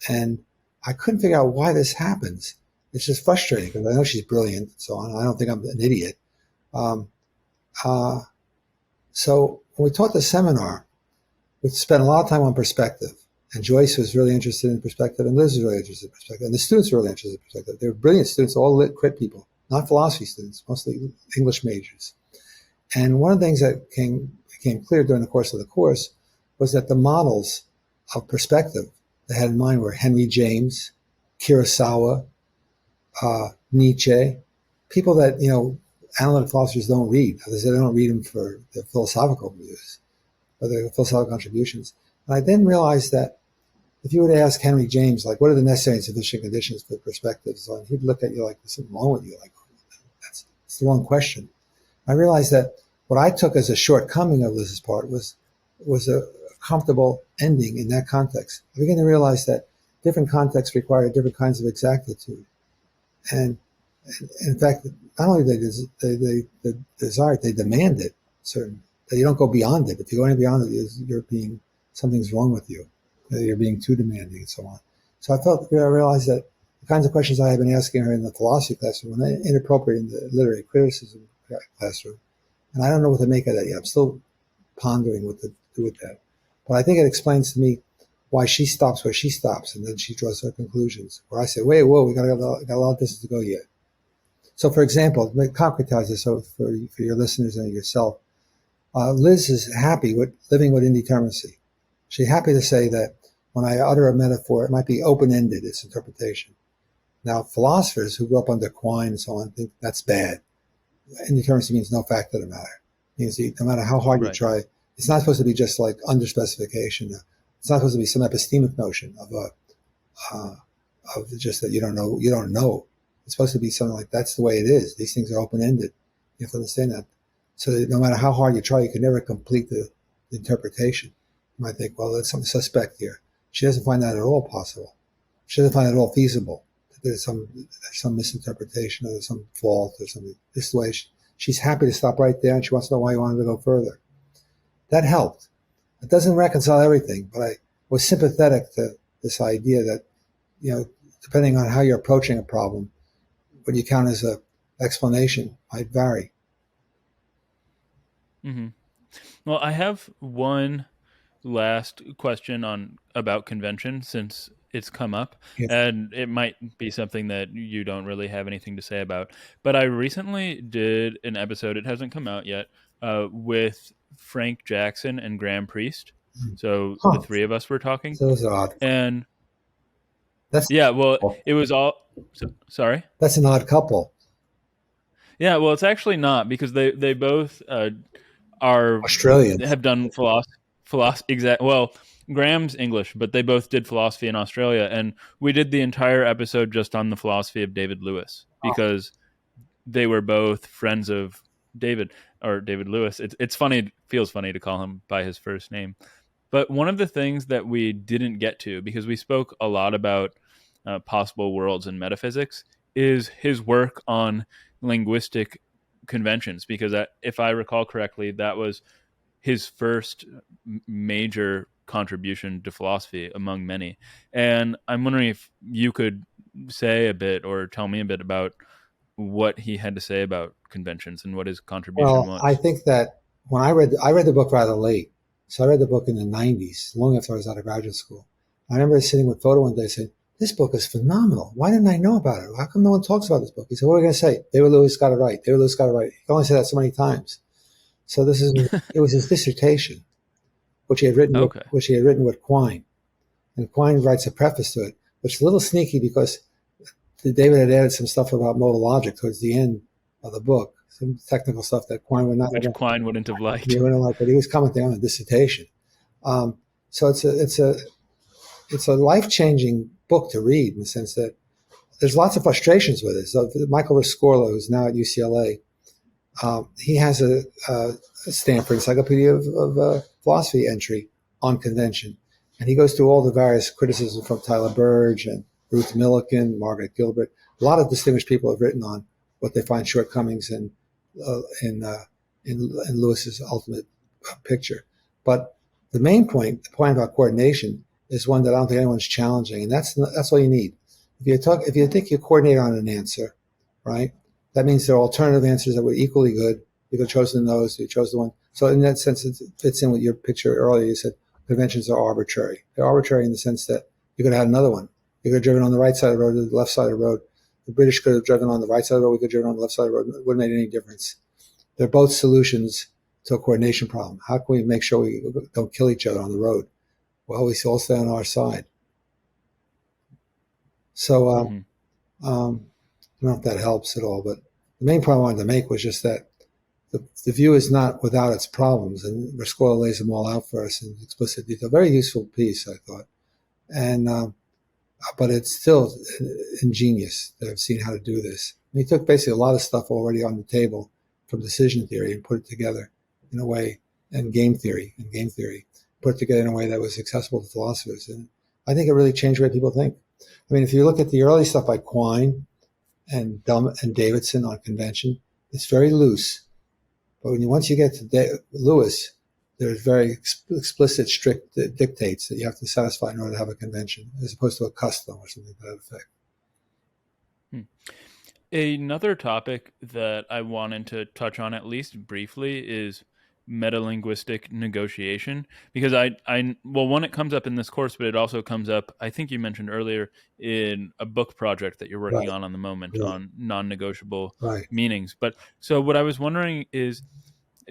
And I couldn't figure out why this happens. It's just frustrating because I know she's brilliant and so on. I don't think I'm an idiot. So when we taught the seminar, we spent a lot of time on perspective. And Joyce was really interested in perspective, and Liz was really interested in perspective. And the students were really interested in perspective. They were brilliant students, all lit crit people, not philosophy students, mostly English majors. And one of the things that became clear during the course of the course was that the models of perspective they had in mind were Henry James, Kurosawa, Nietzsche, people that, analytic philosophers don't read. They don't read them for their philosophical views or their philosophical contributions. And I then realized that if you were to ask Henry James, like, what are the necessary and sufficient conditions for perspective? So he'd look at you like, there's something wrong with you. Like, that's the wrong question. I realized that what I took as a shortcoming of Liz's part was a comfortable ending in that context. I began to realize that different contexts require different kinds of exactitude. And in fact, not only they desire it, they demand it. That you don't go beyond it. If you go any beyond it, something's wrong with you. You're being too demanding and so on. So I realized that the kinds of questions I had been asking her in the philosophy classroom were inappropriate in the literary criticism classroom. And I don't know what to make of that yet. I'm still pondering what to do with that. But I think it explains to me why she stops where she stops, and then she draws her conclusions. Where I say, wait, whoa, we got a lot of distance to go yet. So, for example, to concretize this for your listeners and yourself, Liz is happy with living with indeterminacy. She's happy to say that when I utter a metaphor, it might be open-ended, its interpretation. Now, philosophers who grew up under Quine and so on think that's bad. Indeterminacy means no fact of the matter. It means no matter how hard you try, it's not supposed to be just like under specification. It's not supposed to be some epistemic notion of just that you don't know. You don't know. It's supposed to be something like that's the way it is. These things are open-ended. You have to understand that. So that no matter how hard you try, you can never complete the interpretation. You might think, well, there's something suspect here. She doesn't find that at all possible. She doesn't find it at all feasible. There's some misinterpretation or there's some fault or something. This is the way she's happy to stop right there, and she wants to know why you wanted to go further. That helped. It doesn't reconcile everything, but I was sympathetic to this idea that, depending on how you're approaching a problem, what you count as an explanation might vary. Mm-hmm. Well, I have one last question about convention, since it's come up, and it might be something that you don't really have anything to say about. But I recently did an episode, it hasn't come out yet, with Frank Jackson and Graham Priest. So the three of us were talking. So that's odd. And it was all. Sorry? That's an odd couple. Yeah, well, it's actually not, because they both are Australian. Have done philosophy. Well, Graham's English, but they both did philosophy in Australia, and we did the entire episode just on the philosophy of David Lewis, because they were both friends of David Lewis. It's funny. It feels funny to call him by his first name. But one of the things that we didn't get to, because we spoke a lot about possible worlds and metaphysics, is his work on linguistic conventions, because if I recall correctly, that was his first major contribution to philosophy among many. And I'm wondering if you could say a bit or tell me a bit about what he had to say about conventions and what his contribution was. I think that when I read the book rather late. So I read the book in the 90s, long after I was out of graduate school. I remember sitting with Fodor one day saying, this book is phenomenal. Why didn't I know about it? How come no one talks about this book? He said, what are we going to say? David Lewis got it right. David Lewis got it right. He can only say that so many times. So it was his dissertation, which he had written with Quine. And Quine writes a preface to it, which is a little sneaky because David had added some stuff about modal logic towards the end of the book, some technical stuff that Quine would not Which Quine wouldn't have liked. He wouldn't have liked, but he was commenting on the dissertation. So it's a life-changing book to read in the sense that there's lots of frustrations with it. So Michael Rescorla, who's now at UCLA, he has a Stanford Encyclopedia of Philosophy entry on convention. And he goes through all the various criticisms from Tyler Burge and Ruth Millikan, Margaret Gilbert. A lot of distinguished people have written on what they find shortcomings in Lewis's ultimate picture. But the main point, the point about coordination, is one that I don't think anyone's challenging, and that's all you need. If you think you coordinate on an answer, right? That means there are alternative answers that were equally good. You could have chosen those. You chose the one. So in that sense, it fits in with your picture earlier. You said conventions are arbitrary. They're arbitrary in the sense that you could have had another one. You could have driven on the right side of the road or the left side of the road. The British could have driven on the right side of the road. We could have driven on the left side of the road. It wouldn't make any difference. They're both solutions to a coordination problem. How can we make sure we don't kill each other on the road? Well, we all stay on our side. So I don't know if that helps at all, but the main point I wanted to make was just that the view is not without its problems, and Rescorla lays them all out for us in explicit detail. Very useful piece, I thought. And but it's still ingenious that I've seen how to do this. And he took basically a lot of stuff already on the table from decision theory and put it together in a way, and game theory, put it together in a way that was accessible to philosophers. And I think it really changed the way people think. I mean, if you look at the early stuff by Quine and Dummett and Davidson on convention, it's very loose. But once you get to Lewis, there's very explicit, strict dictates that you have to satisfy in order to have a convention, as opposed to a custom or something to that effect. Another topic that I wanted to touch on at least briefly is meta-linguistic negotiation, because well, one, it comes up in this course, but it also comes up, I think you mentioned earlier, in a book project that you're working Right, on the moment right, on non-negotiable right. meanings. But so what I was wondering is,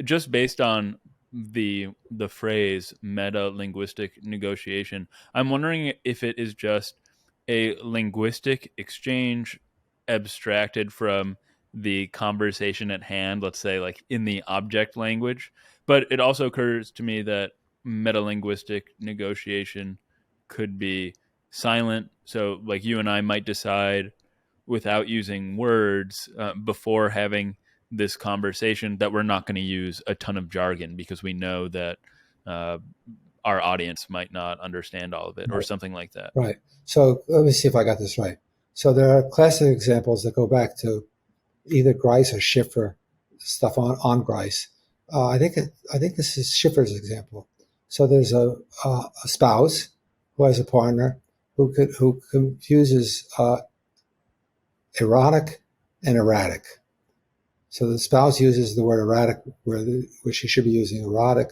just based on the phrase meta linguistic negotiation, I'm wondering if it is just a linguistic exchange abstracted from the conversation at hand, let's say like in the object language. But it also occurs to me that metalinguistic negotiation could be silent. So, like, you and I might decide without using words before having this conversation that we're not going to use a ton of jargon because we know that uh, our audience might not understand all of it, or Right. something like that. Right. So let me see if I got this right. So there are classic examples that go back to either Grice or Schiffer, stuff on Grice. I think this is Schiffer's example. So there's a spouse who has a partner who confuses erotic and erratic. So the spouse uses the word erratic where she should be using erotic,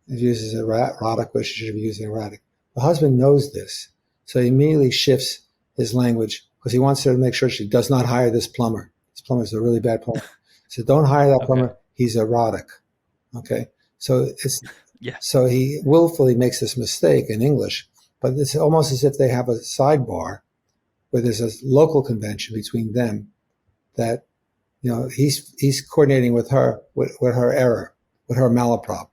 and uses erotic where she should be using erratic. The husband knows this, so he immediately shifts his language because he wants her to make sure she does not hire this plumber. This plumber is a really bad plumber. So don't hire that Okay. plumber. He's erotic. Okay. Yeah. So he willfully makes this mistake in English, but it's almost as if they have a sidebar where there's a local convention between them that, he's coordinating with her, with her error, with her malaprop,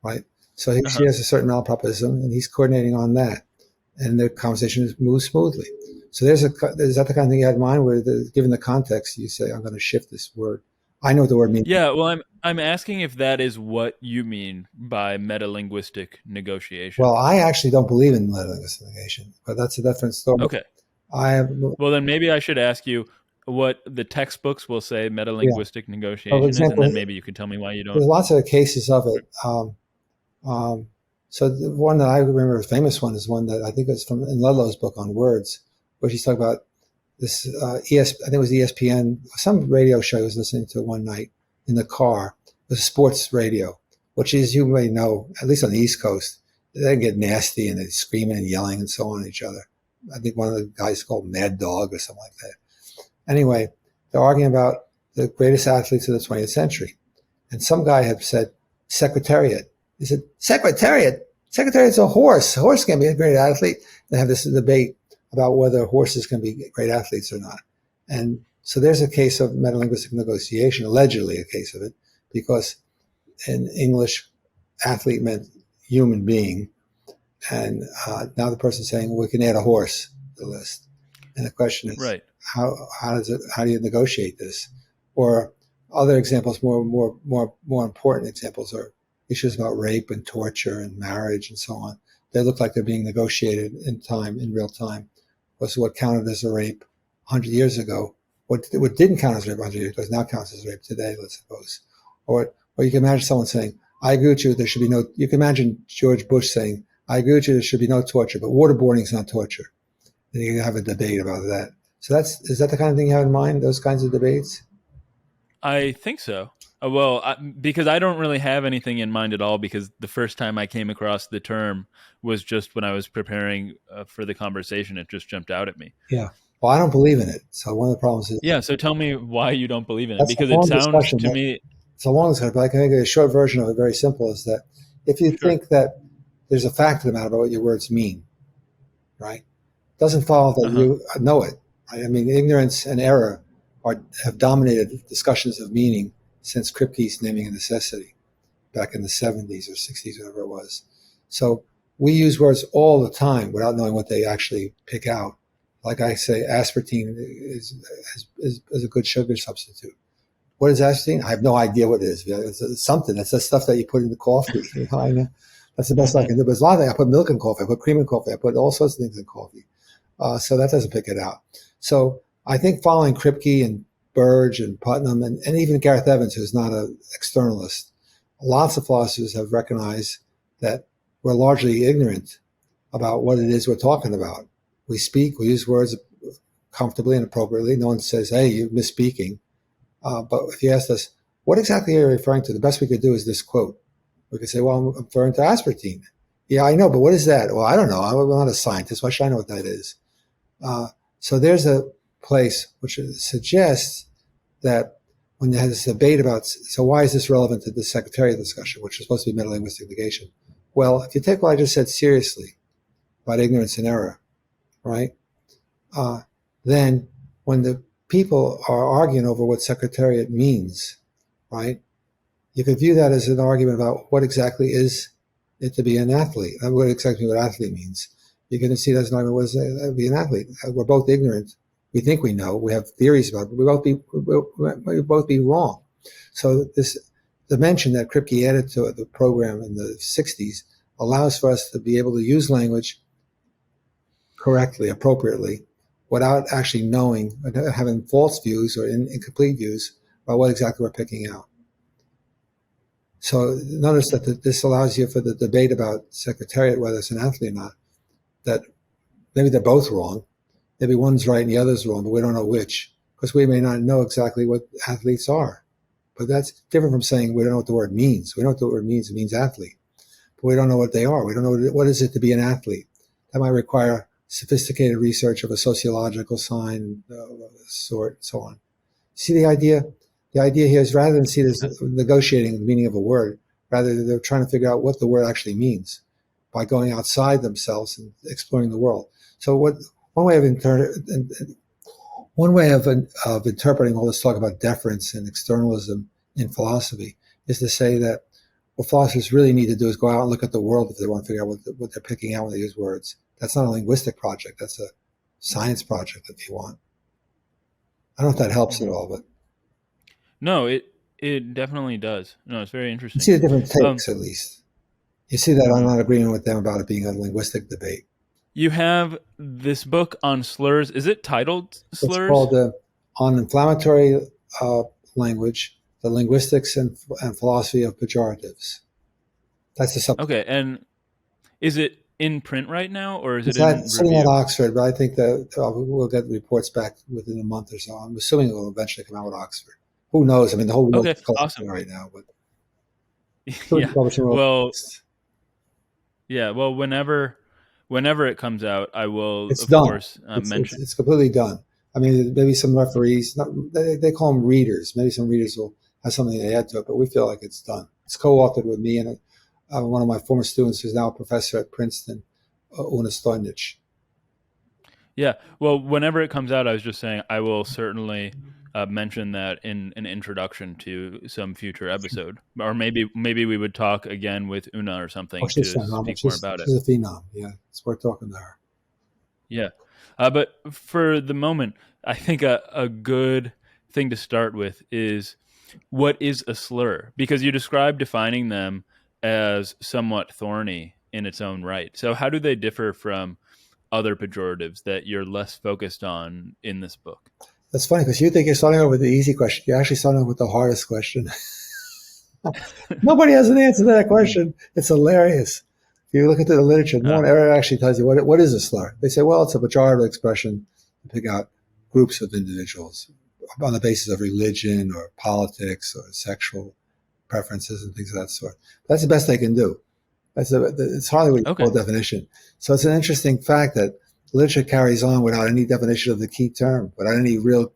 right? So she Uh-huh. has a certain malapropism, and he's coordinating on that, and the conversation moves smoothly. So is that the kind of thing you had in mind, where given the context, you say, I'm going to shift this word. I know what the word means. Yeah, well, I'm asking if that is what you mean by metalinguistic negotiation. Well, I actually don't believe in linguistic negation, but that's a different story. Okay. I have, Well, then maybe I should ask you what the textbooks will say yeah. metalinguistic For negotiation is, and example, then maybe you could tell me why you don't. there's lots of cases of it. So the one that I remember, a famous one, is one that I think is from in Ludlow's book on words, where she's talking about this I think it was ESPN, some radio show I was listening to one night in the car. It was a sports radio, which is, you may know, at least on the East Coast, they get nasty and they're screaming and yelling and so on at each other. I think one of the guys called Mad Dog or something like that. Anyway, they're arguing about the greatest athletes of the 20th century. And some guy had said, Secretariat. He said, Secretariat? Secretariat's a horse. A horse can be a great athlete. They have this debate about whether horses can be great athletes or not. And so there's a case of metalinguistic negotiation, allegedly a case of it, because in English, athlete meant human being. And now the person's saying, well, we can add a horse to the list. And the question is, Right. how do you negotiate this? Or other examples, more important examples, are issues about rape and torture and marriage and so on. They look like they're being negotiated in real time. Was what counted as a rape 100 years ago, what didn't count as rape 100 years ago now counts as rape today, let's suppose. Or you can imagine someone saying, I agree with you, there should be no, you can imagine George Bush saying, I agree with you, there should be no torture, but waterboarding is not torture. Then you can have a debate about that. So is that the kind of thing you have in mind, those kinds of debates? I think so. Because I don't really have anything in mind at all, because the first time I came across the term was just when I was preparing for the conversation. It just jumped out at me. Yeah. Well, I don't believe in it. So one of the problems is Yeah, so tell me why you don't believe in it, that's a because it long sounds discussion. to me... It's a long discussion, but I can make a short version of it, very simple, is that if you Sure. think that there's a fact of the matter about what your words mean, right? It doesn't follow that you know it. Right? I mean, ignorance and error have dominated discussions of meaning since Kripke's Naming a Necessity back in the 70s or 60s, whatever it was. So we use words all the time without knowing what they actually pick out. Like I say, aspartame is a good sugar substitute. What is aspartame? I have no idea what it is. It's something. That's the stuff that you put in the coffee. I know. That's the best I can do. But there's a lot of things. I put milk in coffee. I put cream in coffee. I put all sorts of things in coffee. So that doesn't pick it out. So I think following Kripke and Burge and Putnam and even Gareth Evans, who's not an externalist, lots of philosophers have recognized that we're largely ignorant about what it is we're talking about. We speak, we use words comfortably and appropriately. No one says, hey, you're misspeaking. But if you asked us, what exactly are you referring to? The best we could do is this quote. We could say, well, I'm referring to aspartame. Yeah, I know, but what is that? Well, I don't know. I'm not a scientist. Why should I know what that is? So there's a place which suggests that when there's this debate about, so why is this relevant to the secretariat discussion, which is supposed to be meta-linguistic negation? Well, if you take what I just said seriously about ignorance and error, right, then when the people are arguing over what secretariat means, right, you could view that as an argument about what exactly is it to be an athlete, what exactly what athlete means. You can see that as an argument, what is it to be an athlete? We're both ignorant. We think we know. We have theories about it, but we both be wrong. So this dimension that Kripke added to the program in the 60s allows for us to be able to use language correctly, appropriately, without actually knowing, having false views or incomplete views about what exactly we're picking out. So notice that this allows you for the debate about secretariat, whether it's an athlete or not, that maybe they're both wrong. Maybe one's right and the other's wrong, but we don't know which, because we may not know exactly what athletes are. But that's different from saying we don't know what the word means. We know what the word means. It means athlete. But we don't know what they are. We don't know what is it to be an athlete. That might require sophisticated research of a sociological sign sort, and so on. See the idea? The idea here is rather than see this negotiating the meaning of a word, rather they're trying to figure out what the word actually means by going outside themselves and exploring the world. So one way of interpreting all this talk about deference and externalism in philosophy is to say that what philosophers really need to do is go out and look at the world if they want to figure out what they're picking out when they use words. That's not a linguistic project. That's a science project if you want. I don't know if that helps at all, but no, it definitely does. No, it's very interesting. you see the different takes at least. You see that I'm not agreeing with them about it being a linguistic debate. You have this book on slurs. Is it titled Slurs? It's called On Inflammatory Language, the Linguistics and Philosophy of Pejoratives. That's the subject. Okay, and is it in print right now, or is It's it in sitting review? at Oxford, but I think that we'll get reports back within a month or so. I'm assuming it will eventually come out with Oxford. Who knows? I mean, the whole world is awesome right now, but yeah. Well, whenever it comes out, I will it's of done. course mention. It's completely done. I mean, maybe some referees, they call them readers. Maybe some readers will have something to add to it, but we feel like it's done. It's co-authored with me and one of my former students who's now a professor at Princeton, Stojnic. Yeah, well, whenever it comes out, I was just saying I will certainly mention that in an introduction to some future episode, or maybe we would talk again with Una or something to speak more about it. She's a phenom. Yeah, it's worth talking to her. Yeah, but for the moment, I think a good thing to start with is what is a slur, because you describe defining them as somewhat thorny in its own right. So how do they differ from other pejoratives that you're less focused on in this book? That's funny because you think you're starting out with the easy question. You're actually starting out with the hardest question. Nobody has an answer to that question. It's hilarious. If you look into the literature, no one ever actually tells you what is a slur. They say, well, it's a pejorative expression to pick out groups of individuals on the basis of religion or politics or sexual preferences and things of that sort. That's the best they can do. It's hardly what you call definition. So it's an interesting fact that literature carries on without any definition of the key term, without any real.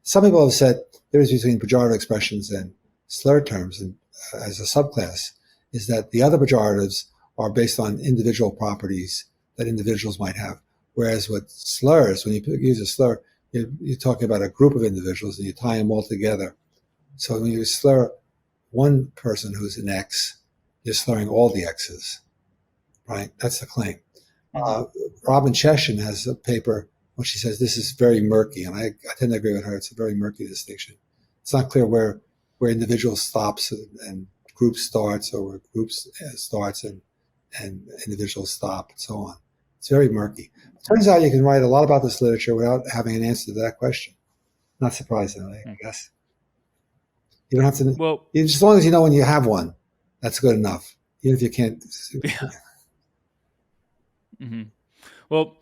Some people have said the difference between pejorative expressions and slur terms, and as a subclass, is that the other pejoratives are based on individual properties that individuals might have, whereas with slurs, when you use a slur, you're talking about a group of individuals and you tie them all together. So when you slur one person who's an X, you're slurring all the X's, right? That's the claim. Robin Cheshin has a paper when she says this is very murky, and I tend to agree with her. It's a very murky distinction. It's not clear where individual stops and group starts, or where groups starts and individuals stop, and so on. It's very murky. It turns out you can write a lot about this literature without having an answer to that question. Not surprisingly, I guess. You don't have to. Well, as long as you know when you have one, that's good enough. Even if you can't. Yeah. Mm-hmm. Well,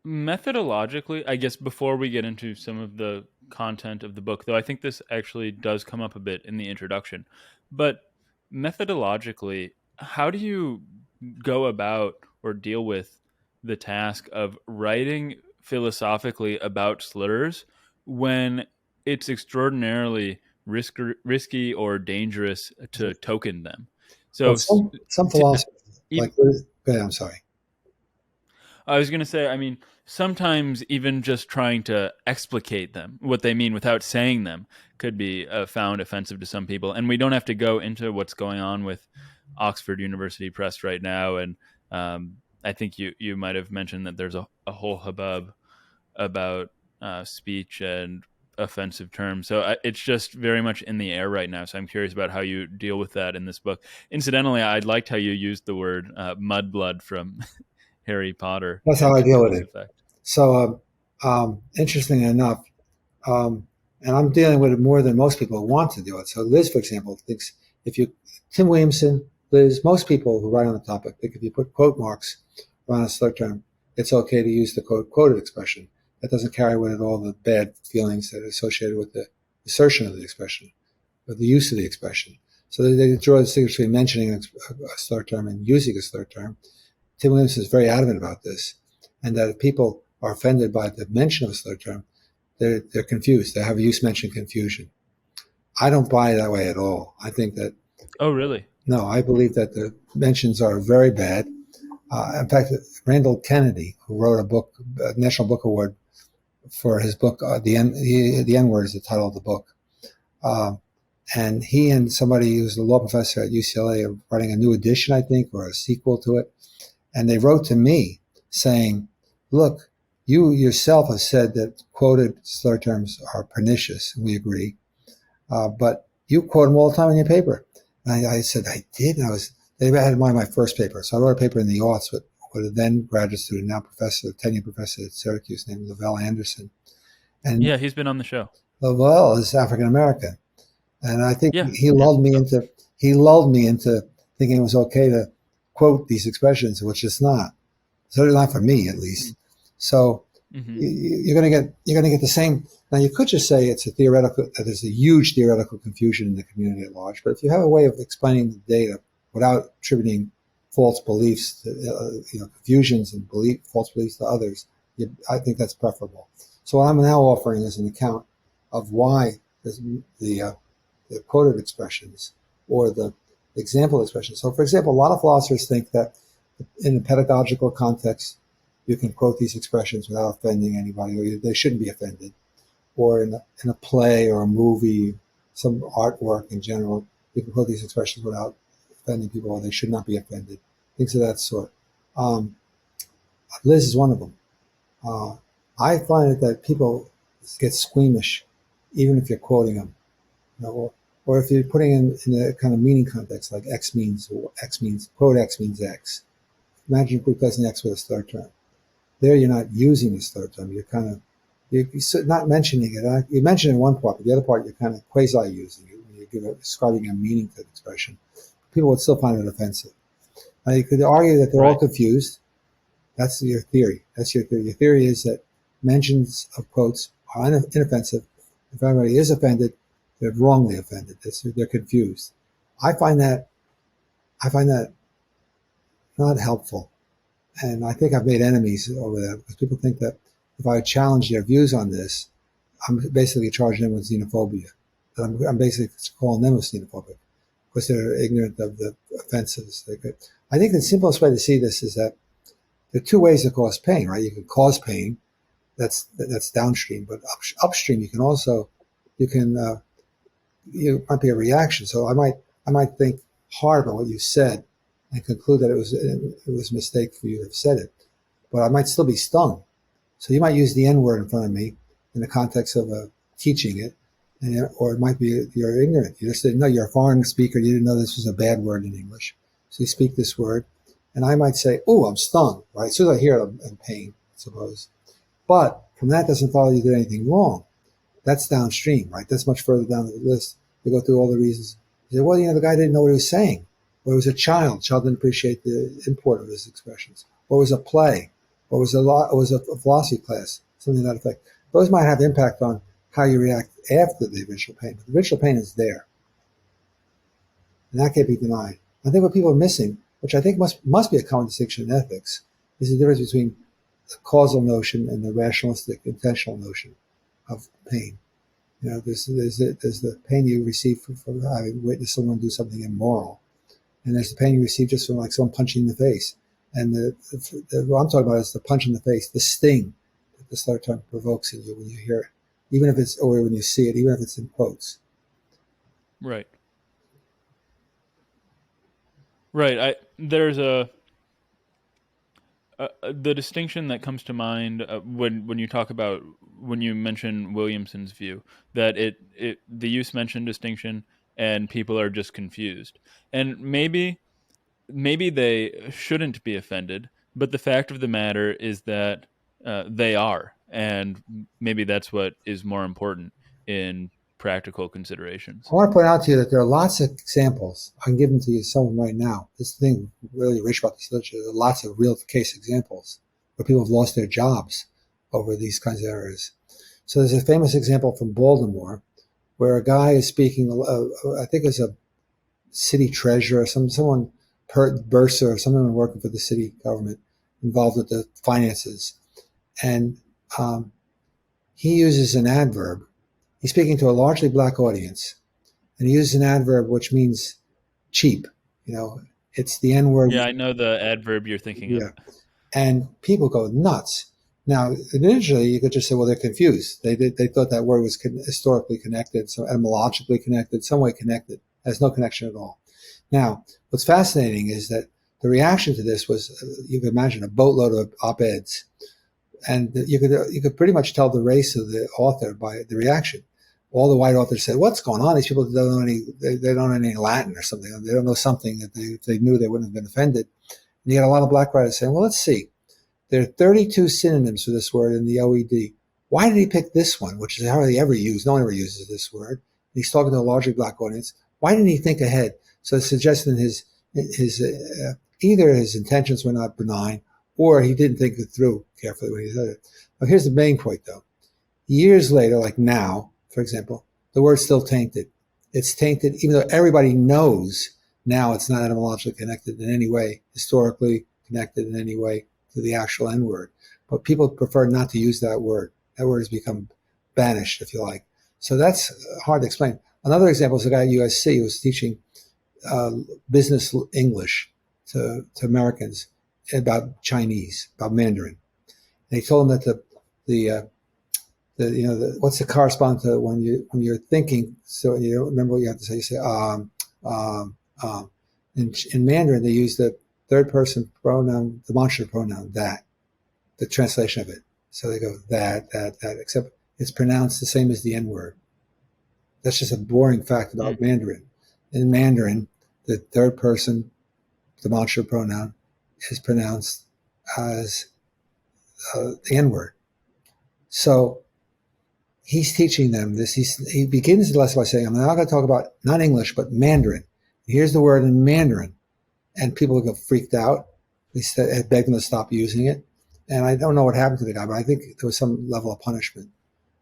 Methodologically, I guess before we get into some of the content of the book, though I think this actually does come up a bit in the introduction, but methodologically, how do you go about or deal with the task of writing philosophically about slurs when it's extraordinarily risky or dangerous to token them? Well, So, some t- philosophers, even, I'm sorry. I was going to say, I mean, sometimes even just trying to explicate them, what they mean without saying them, could be found offensive to some people. And we don't have to go into what's going on with Oxford University Press right now. And I think you might have mentioned that there's a whole hubbub about speech and offensive terms. So it's just very much in the air right now. So I'm curious about how you deal with that in this book. Incidentally, I liked how you used the word mudblood from Harry Potter That's how I to deal with good it. effect. So, interesting enough, and I'm dealing with it more than most people want to do it. So Liz, for example, thinks Tim Williamson, Liz, most people who write on the topic think if you put quote marks around a slur term, it's okay to use the quoted expression. That doesn't carry with it all the bad feelings that are associated with the assertion of the expression, or the use of the expression. So they draw the distinction between mentioning a slur term and using a slur term. Tim Williamson is very adamant about this, and that if people are offended by the mention of a slur term, they're confused. They have use mention confusion. I don't buy it that way at all. I think that Oh, really? no, I believe that the mentions are very bad. In fact, Randall Kennedy, who wrote a book, a National Book Award for his book, the N word is the title of the book. And he and somebody who's a law professor at UCLA are writing a new edition, I think, or a sequel to it. And they wrote to me saying, look, you yourself have said that quoted slur terms are pernicious, and we agree. But you quote them all the time in your paper. And I said, I did. And they had one of my first papers. So I wrote a paper in the aughts with a then graduate student, now professor, tenured professor at Syracuse named Lavelle Anderson. And Yeah, he's been on the show. Lavelle is African American. And I think Yeah, he lulled me into thinking it was okay to quote these expressions, which it's not. Certainly not for me, at least. So you're going to get the same. Now you could just say it's a theoretical, that there's a huge theoretical confusion in the community at large. But if you have a way of explaining the data without attributing false beliefs, confusions and false beliefs to others, I think that's preferable. So what I'm now offering is an account of why the quoted expressions or the example expressions. So, for example, a lot of philosophers think that in a pedagogical context, you can quote these expressions without offending anybody, or they shouldn't be offended. Or in a play or a movie, some artwork in general, you can quote these expressions without offending people, or they should not be offended. Things of that sort. Liz is one of them. I find it that people get squeamish, even if you're quoting them, or if you're putting in a kind of meaning context, like quote X means X. Imagine replacing X with a slur term. There, you're not using the slur term. You're not mentioning it. You mention it in one part, but the other part you're kind of quasi-using it. You're describing a meaning to the expression. People would still find it offensive. Now, you could argue that they're all confused. That's your theory. Your theory is that mentions of quotes are inoffensive. If everybody is offended, they're wrongly offended. They're confused. I find that not helpful. And I think I've made enemies over that because people think that if I challenge their views on this, I'm basically charging them with xenophobia. That I'm basically calling them a xenophobic because they're ignorant of the offenses. I think the simplest way to see this is that there are two ways to cause pain, right? You can cause pain, that's downstream, but upstream you might be a reaction. So I might think hard about what you said and conclude that it was a mistake for you to have said it, but I might still be stung. So you might use the N word in front of me in the context of teaching it, or it might be you're ignorant. You just didn't know. You're a foreign speaker. You didn't know this was a bad word in English. So you speak this word, and I might say, "Oh, I'm stung." Right? As soon as I hear it, I'm in pain, I suppose. But from that doesn't follow you did anything wrong. That's downstream, right? That's much further down the list. You go through all the reasons. You say, well, the guy didn't know what he was saying. Or it was a child. Child didn't appreciate the import of his expressions. Or it was a play. or it was a philosophy class, something to that effect. Those might have impact on how you react after the original pain. But the original pain is there, and that can't be denied. I think what people are missing, which I think must be a common distinction in ethics, is the difference between the causal notion and the rationalistic, intentional notion of pain. You know, there's the pain you receive from having witnessed someone do something immoral, and there's the pain you receive just from like someone punching in the face. And what I'm talking about is the punch in the face, the sting that the slur term provokes in you when you hear it, even if it's, or when you see it, even if it's in quotes. Right. Right. There's the distinction that comes to mind when you talk about, when you mention Williamson's view, that the use mentioned distinction and people are just confused, and maybe they shouldn't be offended, but the fact of the matter is that they are, and maybe that's what is more important in practical considerations. I want to point out to you that there are lots of examples. I can give them to you, some of them right now. This thing really rich about this literature. There are lots of real case examples where people have lost their jobs over these kinds of errors. So there's a famous example from Baltimore where a guy is speaking, I think it's a city treasurer, someone bursar or someone working for the city government involved with the finances. And he uses an adverb. He's speaking to a largely black audience, and he uses an adverb which means cheap. You know, it's the N word. Yeah, I know the adverb you're thinking of. And people go nuts. Now, initially, you could just say, well, they're confused. They thought that word was historically connected, so etymologically connected, some way connected. It has no connection at all. Now, what's fascinating is that the reaction to this was, you can imagine, a boatload of op-eds. And you could pretty much tell the race of the author by the reaction. All the white authors said, "What's going on? These people don't know they don't know any Latin or something. They don't know something that if they knew they wouldn't have been offended." And you got a lot of black writers saying, "Well, let's see. There are 32 synonyms for this word in the OED. Why did he pick this one, which is hardly ever used? No one ever uses this word. And he's talking to a largely black audience. Why didn't he think ahead?" So it's suggesting either his intentions were not benign, or he didn't think it through carefully when he said it. Now, here's the main point, though. Years later, like now, for example, the word's still tainted. It's tainted, even though everybody knows now it's not etymologically connected in any way, historically connected in any way to the actual N word. But people prefer not to use that word. That word has become banished, if you like. So that's hard to explain. Another example is a guy at USC who was teaching business English to Americans about Chinese, about Mandarin. And he told them that what's the correspondent to when you're thinking, so you don't remember what you have to say. You say In Mandarin, they use the third person pronoun, demonstrative pronoun, that, the translation of it. So they go that, except it's pronounced the same as the N word. That's just a boring fact about Mandarin. In Mandarin, the third person demonstrative pronoun is pronounced as the N word. So he's teaching them this. He begins the lesson by saying, "I'm now going to talk about not English, but Mandarin. Here's the word in Mandarin." And people get freaked out. They begged him to stop using it. And I don't know what happened to the guy, but I think there was some level of punishment.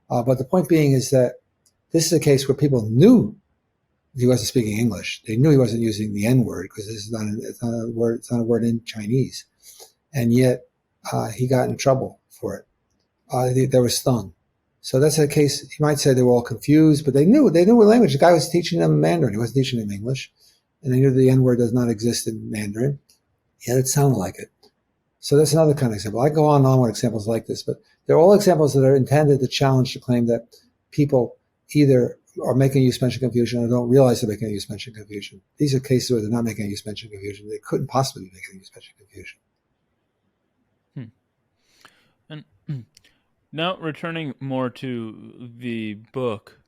But the point being is that this is a case where people knew he wasn't speaking English. They knew he wasn't using the N word because this is it's not a word in Chinese. And yet he got in trouble for it. They were stung. So that's a case. You might say they were all confused, but they knew what language. The guy was teaching them Mandarin. He wasn't teaching them English. And they knew the N word does not exist in Mandarin. Yet it sounded like it. So that's another kind of example. I go on and on with examples like this, but they're all examples that are intended to challenge the claim that people either are making use, mention, confusion or don't realize they're making use, mention, confusion. These are cases where they're not making use, mention, confusion. They couldn't possibly be making use, mention, confusion. And now returning more to the book,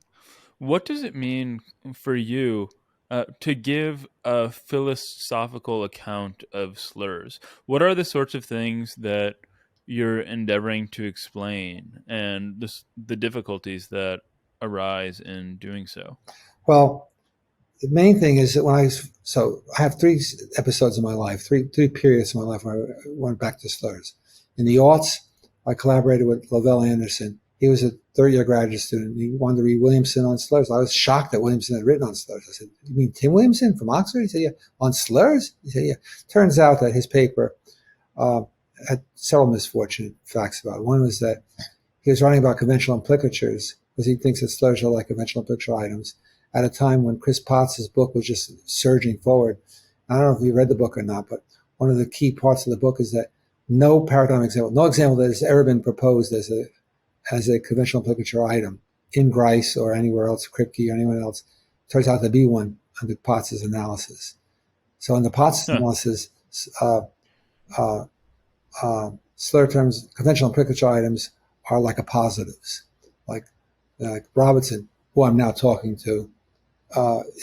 what does it mean for you to give a philosophical account of slurs? What are the sorts of things that you're endeavoring to explain, and the difficulties that arise in doing so? Well, the main thing is that I have 3 episodes in my life, three periods in my life where I went back to slurs. In the aughts, I collaborated with Lavelle Anderson. He was a third-year graduate student. He wanted to read Williamson on slurs. I was shocked that Williamson had written on slurs. I said, "You mean Tim Williamson from Oxford?" He said, "Yeah." "On slurs?" He said, "Yeah." Turns out that his paper had several misfortunate facts about it. One was that he was writing about conventional implicatures because he thinks that slurs are like conventional implicature items at a time when Chris Potts's book was just surging forward. I don't know if you read the book or not, but one of the key parts of the book is that no paradigm example, no example that has ever been proposed as a conventional implicature item in Grice or anywhere else, Kripke or anyone else, turns out to be one under Potts's analysis. So in the Potts analysis, slur terms, conventional implicature items are like appositives. Like Robinson, who I'm now talking to,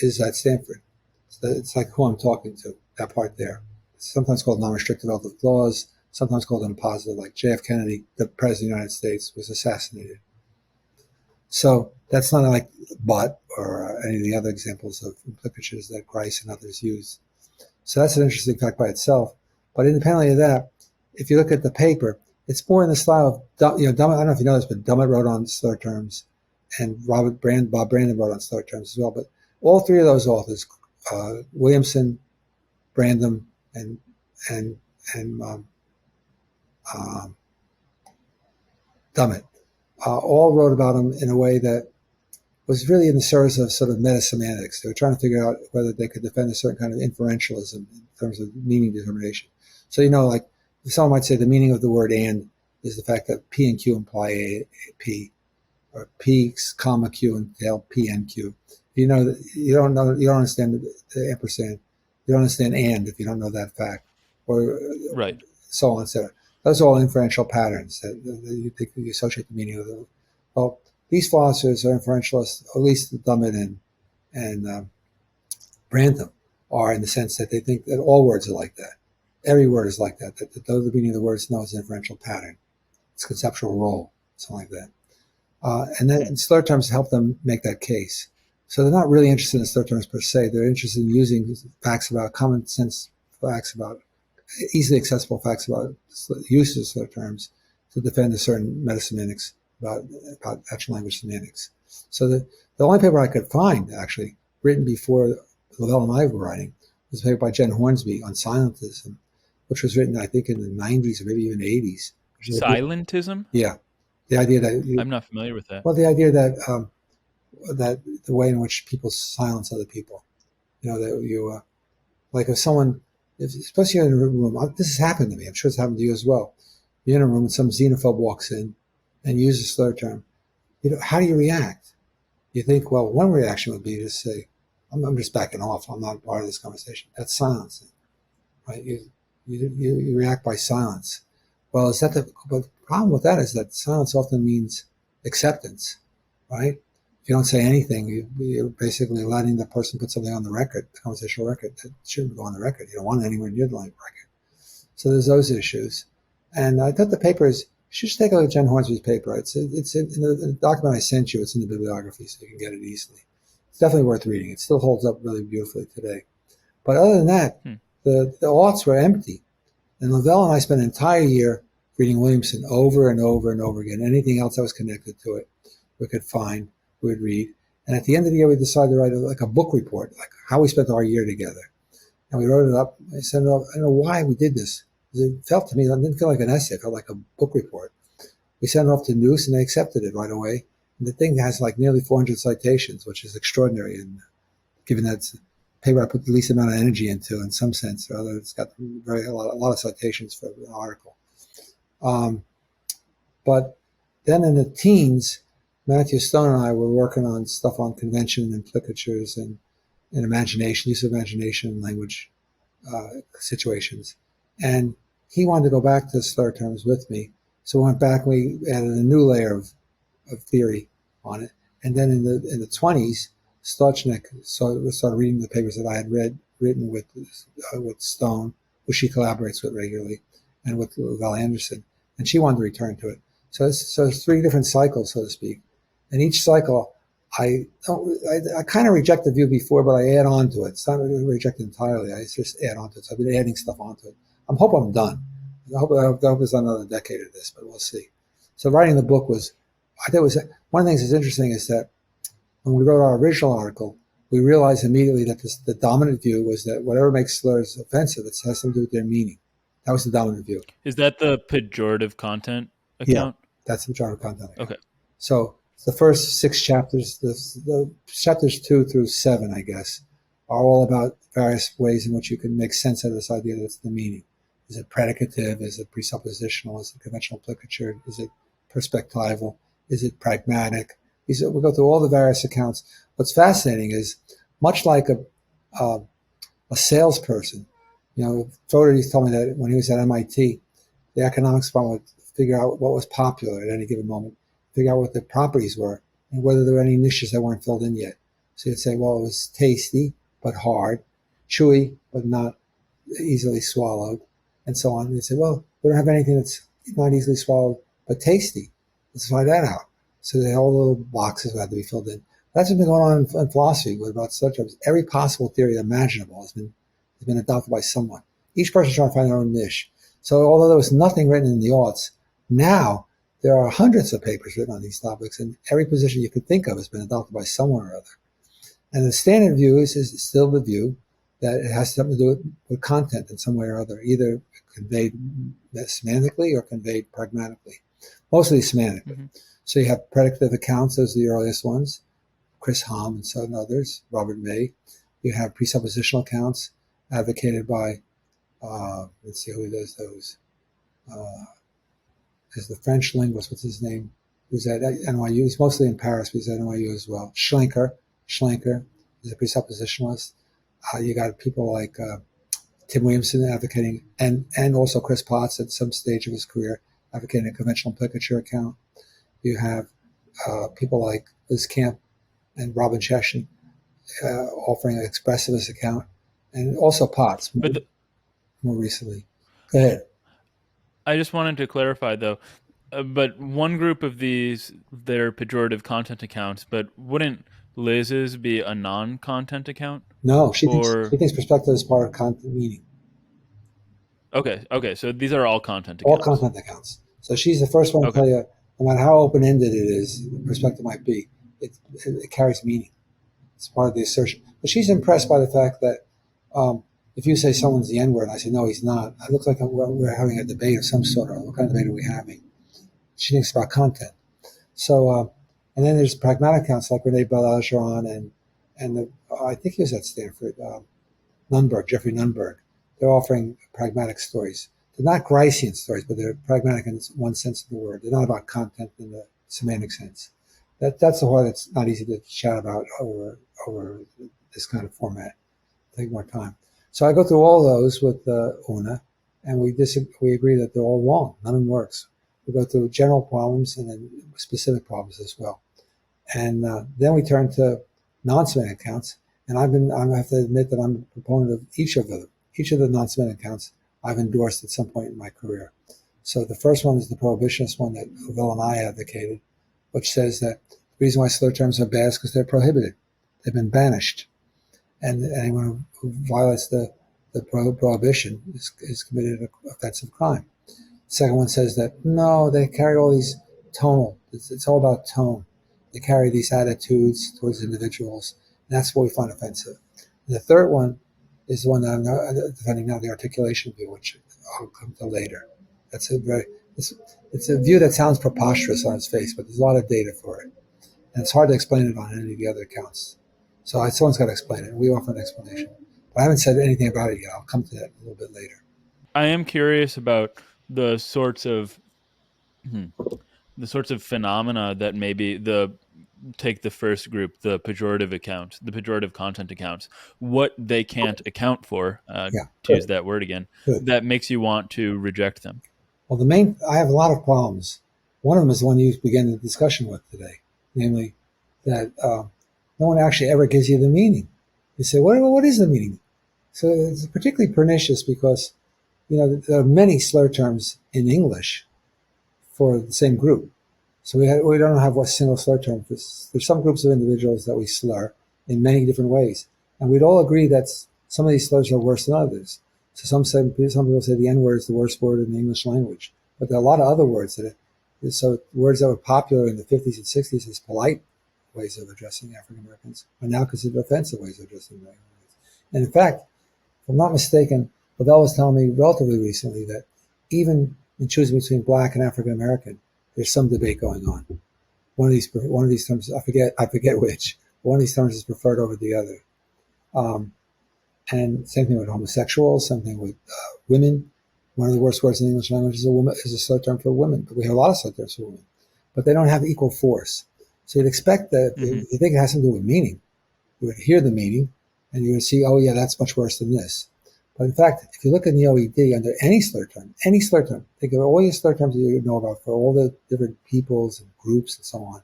is at Stanford. So it's like who I'm talking to, that part there. It's sometimes called non-restrictive relative clause, sometimes called an appositive, like J.F. Kennedy, the President of the United States, was assassinated. So that's not like but or any of the other examples of implicatures that Grice and others use. So that's an interesting fact by itself. But independently of that, if you look at the paper, it's more in the style of, Dummett, I don't know if you know this, but Dummett wrote on slur terms, and Bob Brandon wrote on slur terms as well. But all three of those authors, Williamson, Brandon, and Dummett, all wrote about them in a way that was really in the service of sort of meta-semantics. They were trying to figure out whether they could defend a certain kind of inferentialism in terms of meaning determination. So, like someone might say the meaning of the word "and" is the fact that P and Q imply a P, or P, comma, Q entail P and Q. You don't understand the ampersand. You don't understand "and" if you don't know that fact, or right. So on, etc. Those are all inferential patterns that you associate the meaning of them. Well, these philosophers are inferentialists, at least Dummett and Brantham are, in the sense that they think that all words are like that. Every word is like that. That though the meaning of the words no is an inferential pattern. It's conceptual role, something like that. And then slur terms help them make that case. So they're not really interested in slur terms per se. They're interested in using facts about common sense, facts about easily accessible facts about use of slur terms to defend a certain metasemantics about natural language semantics. So the only paper I could find, actually, written before Lavelle and I were writing, was a paper by Jen Hornsby on silentism, which was written, I think, in the 90s or maybe even 80s. Silentism? Yeah. The idea that... I'm not familiar with that. Well, the idea that that the way in which people silence other people. That you... like if someone... especially in a room... This has happened to me. I'm sure it's happened to you as well. You're in a room and some xenophobe walks in and uses a slur term. How do you react? You think, well, one reaction would be to say, I'm just backing off. I'm not part of this conversation. That's silencing, right? You react by silence. Well, but the problem with that is that silence often means acceptance, right? If you don't say anything, you're basically letting the person put something on the record, the conversational record, that shouldn't go on the record. You don't want it anywhere near the record. So there's those issues. And I thought the paper is, you should just take a look at Jen Hornsby's paper. It's in the document I sent you. It's in the bibliography, so you can get it easily. It's definitely worth reading. It still holds up really beautifully today. But other than that, the aughts were empty. And Lavelle and I spent an entire year reading Williamson over and over and over again. Anything else that was connected to it, we could find, we would read. And at the end of the year, we decided to write a book report, like how we spent our year together. And we wrote it up. I said, I don't know why we did this. It felt to me, it didn't feel like an essay. It felt like a book report. We sent it off to Noose, and they accepted it right away. And the thing has like nearly 400 citations, which is extraordinary. And given that it's the paper I put the least amount of energy into, in some sense or other, it's got a lot of citations for an article. But then in the teens, Mathew Stone and I were working on stuff on convention and implicatures and imagination, use of imagination in language situations. And he wanted to go back to slur terms with me. So we went back and we added a new layer of theory on it. And then in the 20s, Stojnic started reading the papers that I had written with Stone, who she collaborates with regularly, and with Val Anderson. And she wanted to return to it. So it's three different cycles, so to speak. And each cycle, I kind of reject the view before, but I add on to it. It's not really rejected entirely. I just add on to it. So I've been adding stuff onto it. I'm hoping I'm done. I hope there's another decade of this, but we'll see. So writing the book I think one of the things that's interesting is that when we wrote our original article, we realized immediately that the dominant view was that whatever makes slurs offensive, it has something to do with their meaning. That was the dominant view. Is that the pejorative content Yeah, account? that's the pejorative content account. Okay. So the first 6 chapters, the chapters 2 through 7, I guess, are all about various ways in which you can make sense of this idea that's the meaning. Is it predicative? Is it presuppositional? Is it conventional implicature? Is it perspectival? Is it pragmatic? We go through all the various accounts. What's fascinating is, much like a salesperson, Fodor told me that when he was at MIT, the economics department would figure out what was popular at any given moment, figure out what the properties were, and whether there were any niches that weren't filled in yet. So you'd say, well, it was tasty but hard, chewy but not easily swallowed, and so on. And you'd say, well, we don't have anything that's not easily swallowed but tasty. Let's find that out. So they had all the little boxes that had to be filled in. That's what's been going on in philosophy about slur terms. Every possible theory imaginable has been adopted by someone. Each person's trying to find their own niche. So although there was nothing written in the aughts, now there are hundreds of papers written on these topics, and every position you could think of has been adopted by someone or other. And the standard view is still the view that it has something to do with content in some way or other, either conveyed semantically or conveyed pragmatically, mostly semantically. Mm-hmm. So you have predicative accounts, those are the earliest ones, Chris Hom and some others, Robert May. You have presuppositional accounts advocated by, let's see who does those. There's the French linguist, what's his name, who's at NYU. He's mostly in Paris, but he's at NYU as well. Schlenker is a presuppositionalist. You got people like Tim Williamson advocating, and also Chris Potts at some stage of his career advocating a conventional implicature account. You have people like Liz Camp and Robin Cheshin offering an expressivist account, and also Potts more recently. Go ahead. I just wanted to clarify, though, but one group of these, they're pejorative content accounts, but wouldn't Liz's be a non-content account? No, she thinks perspective is part of content meaning. Okay, so these are all content accounts. All content accounts. So she's the first one to tell you, no matter how open-ended it is, perspective might be, it carries meaning. It's part of the assertion. But she's impressed by the fact that if you say someone's the N-word, and I say, no, he's not, it looks like we're having a debate of some sort. What kind of debate are we having? She thinks about content. So, and then there's pragmatic accounts like René Bergeron and I think he was at Stanford, Jeffrey Nunberg. They're offering pragmatic stories. They're not Gricean stories, but they're pragmatic in one sense of the word. They're not about content in the semantic sense. That's the part that's not easy to chat about over this kind of format. Take more time. So I go through all those with Una, and we agree that they're all wrong. None of them works. We go through general problems and then specific problems as well. And then we turn to non-semantic accounts. And I have to admit that I'm a proponent of each of them. Each of the non-semantic accounts I've endorsed at some point in my career. So the first one is the prohibitionist one that Lavelle and I advocated, which says that the reason why slur terms are bad is because they're prohibited. They've been banished. And anyone who violates the prohibition is committed an offensive crime. The second one says that, no, they carry all these tonal, it's all about tone. They carry these attitudes towards individuals, and that's what we find offensive. And the third one is the one that I'm defending now, the articulation view, which I'll come to later. It's a view that sounds preposterous on its face, but there's a lot of data for it. And it's hard to explain it on any of the other accounts. So someone's got to explain it, and we offer an explanation. But I haven't said anything about it yet. I'll come to that a little bit later. I am curious about the sorts of phenomena that maybe take the first group, the pejorative content accounts, what they can't account for, to use that word again, that makes you want to reject them. Well, I have a lot of problems. One of them is the one you began the discussion with today, namely that no one actually ever gives you the meaning. You say, what is the meaning? So it's particularly pernicious because, there are many slur terms in English for the same group. So we don't have a single slur term. There's some groups of individuals that we slur in many different ways. And we'd all agree that some of these slurs are worse than others. So some people say the N-word is the worst word in the English language. But there are a lot of other words so words that were popular in the 50s and 60s as polite ways of addressing African Americans are now considered offensive ways of addressing African Americans. And in fact, if I'm not mistaken, Lavelle was telling me relatively recently that even in choosing between black and African American, there's some debate going on. One of these terms, I forget which. One of these terms is preferred over the other. And same thing with homosexuals, same thing with women. One of the worst words in the English language is a slur term for women, but we have a lot of slur terms for women, but they don't have equal force. So you'd expect that if you think it has something to do with meaning, you would hear the meaning and you would see, oh yeah, that's much worse than this. But in fact, if you look in the OED under any slur term, think of all your slur terms that you know about for all the different peoples and groups and so on.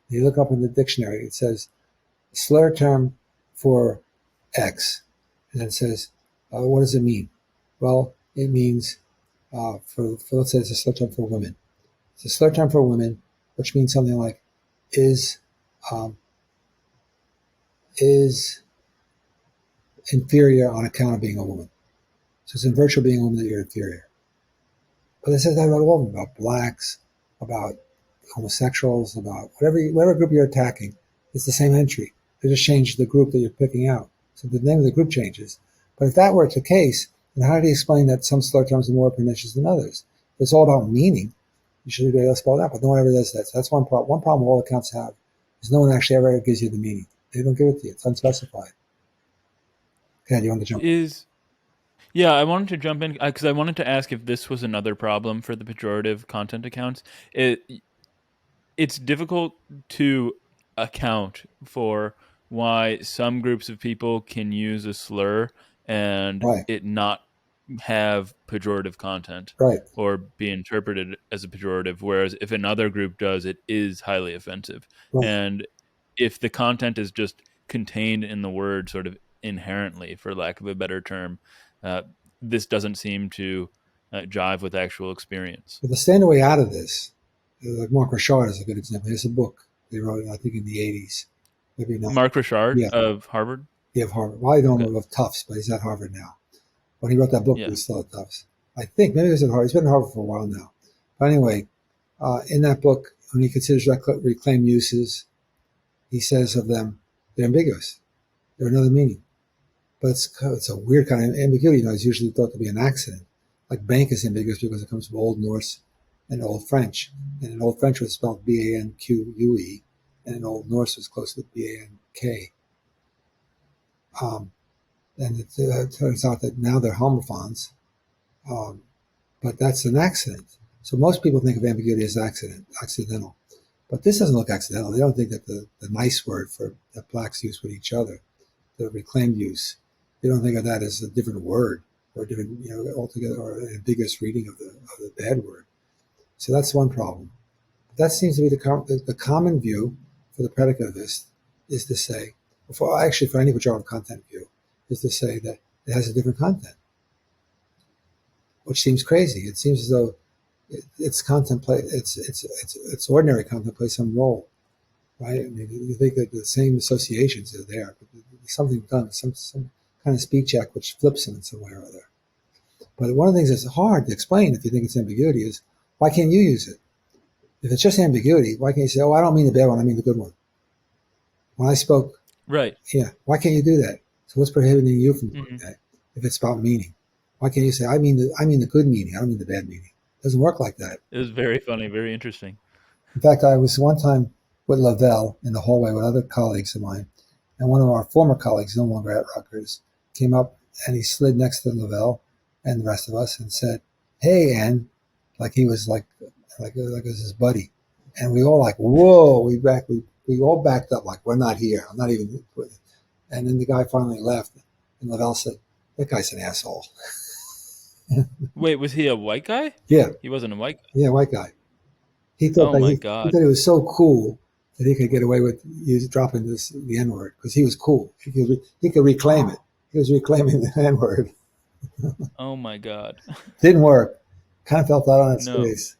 And you look up in the dictionary, it says slur term for X. And then it says, what does it mean? Well, it means, for let's say it's a slur term for women. It's a slur term for women, which means something like is inferior on account of being a woman. So it's in virtue of being a woman that you're inferior. But it says that about all of them, about blacks, about homosexuals, about whatever group you're attacking. It's the same entry. They just changed the group that you're picking out. So the name of the group changes. But if that were the case, then how do you explain that some slur terms are more pernicious than others? If it's all about meaning, you should be able to spell it out, but no one ever does that. So that's one problem. One problem all accounts have is no one actually ever gives you the meaning. They don't give it to you. It's unspecified. Okay, you want to jump in? Yeah, I wanted to jump in because I wanted to ask if this was another problem for the pejorative content accounts. It's difficult to account for why some groups of people can use a slur and Right. it not have pejorative content Right. or be interpreted as a pejorative, whereas if another group does, it is highly offensive. Right. And if the content is just contained in the word sort of inherently, for lack of a better term, this doesn't seem to jive with actual experience. But the standard way out of this, like Mark Richard is a good example. Here's a book they wrote, I think, in the 80s. Maybe not. Mark Richard Yeah. of Harvard? Yeah, of Harvard. Well, I don't know of Tufts, but he's at Harvard now. When he wrote that book, he was still at Tufts. I think. Maybe he was at Harvard. He's been at Harvard for a while now. But anyway, in that book, when he considers reclaimed uses, he says of them, they're ambiguous. They're another meaning. But it's a weird kind of ambiguity. It's usually thought to be an accident. Like bank is ambiguous because it comes from Old Norse and Old French. And in Old French it was spelled B-A-N-Q-U-E, and in Old Norse it was close to B-A-N-K. And it turns out that now they're homophones, but that's an accident. So most people think of ambiguity as accidental. But this doesn't look accidental. They don't think that the nice word that blacks use with each other, the reclaimed use, they don't think of that as a different word or a different, altogether, or an ambiguous reading of the bad word. So that's one problem. That seems to be the common view for the predicativist is to say, for any pejorative content view, is to say that it has a different content, which seems crazy. It seems as though its ordinary content plays some role, right? I mean, you think that the same associations are there, but there's something done, some kind of speech act which flips them in some way or other. But one of the things that's hard to explain if you think it's ambiguity is, why can't you use it? If it's just ambiguity, why can't you say, oh, I don't mean the bad one, I mean the good one? When I spoke, right? Yeah, why can't you do that? So what's prohibiting you from doing that? If it's about meaning, why can't you say, I mean the good meaning, I don't mean the bad meaning? It doesn't work like that. It was very funny, very interesting. In fact, I was one time with Lavelle in the hallway with other colleagues of mine, and one of our former colleagues, no longer at Rutgers, came up and he slid next to Lavelle and the rest of us and said, "Hey, Ann," like he was like it was his buddy, and we all like, whoa, we all backed up like, we're not here. I'm not even. And then the guy finally left, and Lavelle said, "That guy's an asshole." Wait, was he a white guy? Yeah. He wasn't a white guy? Yeah, white guy. He thought he thought it was so cool that he could get away with dropping the N-word because he was cool. He could reclaim it. He was reclaiming the N-word. Oh my God. Didn't work. Kind of fell flat on its face.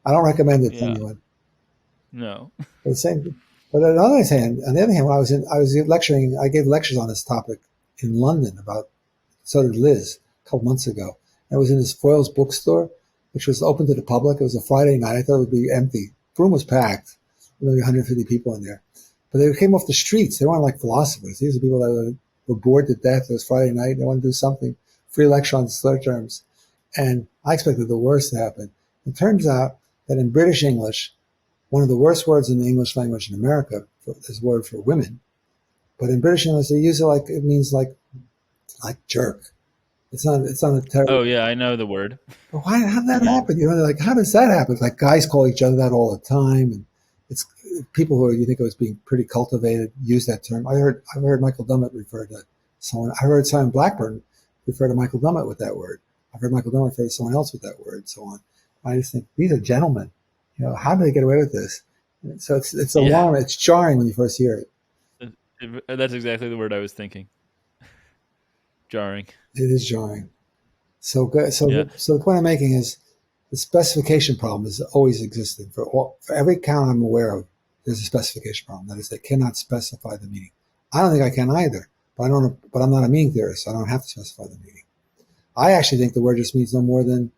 I don't recommend it to anyone. No. But on the other hand, when I was lecturing, I gave lectures on this topic in London so did Liz, couple months ago. And it was in this Foyle's bookstore, which was open to the public. It was a Friday night. I thought it would be empty. The room was packed. There were maybe 150 people in there. But they came off the streets. They weren't like philosophers. These are people that were bored to death. It was Friday night. They wanted to do something. Free lecture on slur terms. And I expected the worst to happen. It turns out that in British English, one of the worst words in the English language in America is a word for women. But in British English, they use it like it means like jerk. It's not a terrible. Oh yeah, I know the word. But how did that happen? Like how does that happen? It's like guys call each other that all the time, and it's people who you think of as being pretty cultivated use that term. I've heard Michael Dummett refer to someone. I heard Simon Blackburn refer to Michael Dummett with that word. I've heard Michael Dummett refer to someone else with that word, and so on. I just think these are gentlemen. How do they get away with this? So it's alarming. It's jarring when you first hear it. That's exactly the word I was thinking. Jarring. It is jarring. So the point I'm making is the specification problem is always existing for every account I'm aware of. There's a specification problem. That is, they cannot specify the meaning. I don't think I can either. But I'm not a meaning theorist, so I don't have to specify the meaning. I actually think the word just means no more than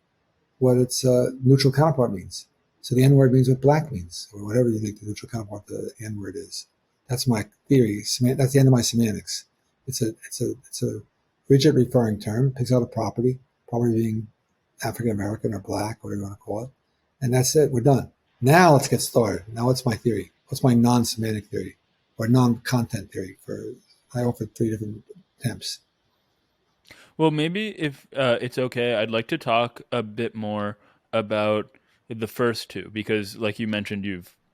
what its neutral counterpart means. So the N-word means what black means, or whatever you think the neutral counterpart of the N-word is. That's my theory. That's the end of my semantics. It's a rigid referring term, picks out a property being African American or black, whatever you want to call it, and that's it. We're done. Now let's get started. Now what's my theory? What's my non-semantic theory or non-content theory? I offered 3 different attempts. Well, maybe if it's okay, I'd like to talk a bit more about the first 2 because, like you mentioned,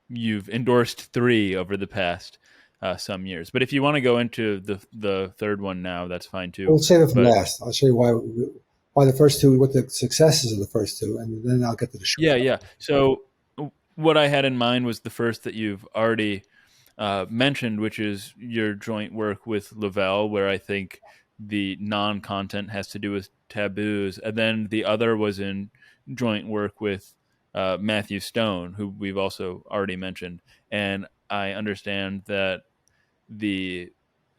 you've endorsed 3 over the past some years. But if you want to go into the third one now, that's fine too. We'll save it for last. I'll show you why the first 2, what the successes of the first 2, and then I'll get to the short. Yeah. So what I had in mind was the first that you've already mentioned, which is your joint work with Lavelle, where I think the non-content has to do with taboos, and then the other was in joint work with Mathew Stone, who we've also already mentioned. And I understand that the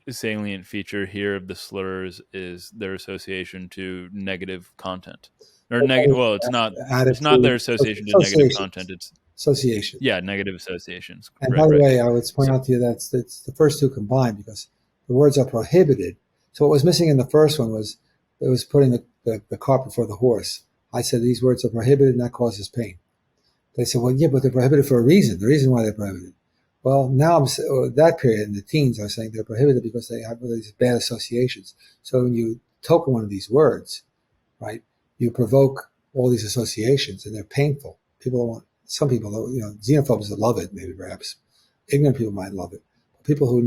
salient feature here of the slurs is their association to negative content. Or it's not their association to negative content. It's association. Yeah, negative associations. And by the way, I would point out to you that it's the first 2 combined because the words are prohibited. So what was missing in the first one was it was putting the cart before the horse. I said these words are prohibited and that causes pain. They said, well, yeah, but they're prohibited for a reason. The reason why they're prohibited. Well, now that period in the teens, I was saying they're prohibited because they have these bad associations. So when you token one of these words, right, you provoke all these associations and they're painful. Some people, xenophobes that love it, maybe perhaps. Ignorant people might love it. But people who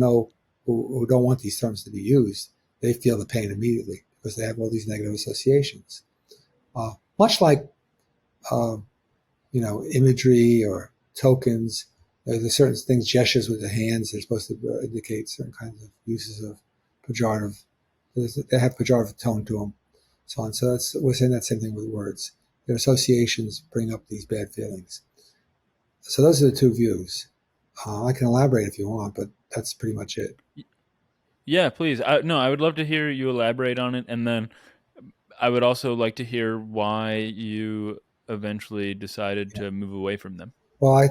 don't want these terms to be used, they feel the pain immediately because they have all these negative associations. Much like, imagery or tokens. There's certain things, gestures with the hands, they're supposed to indicate certain kinds of uses of pejorative. They have pejorative tone to them, so on. So we're saying that same thing with words. Their associations bring up these bad feelings. So those are the 2 views. I can elaborate if you want, but that's pretty much it. Yeah, please. I would love to hear you elaborate on it, and then I would also like to hear why you eventually decided to move away from them. Well,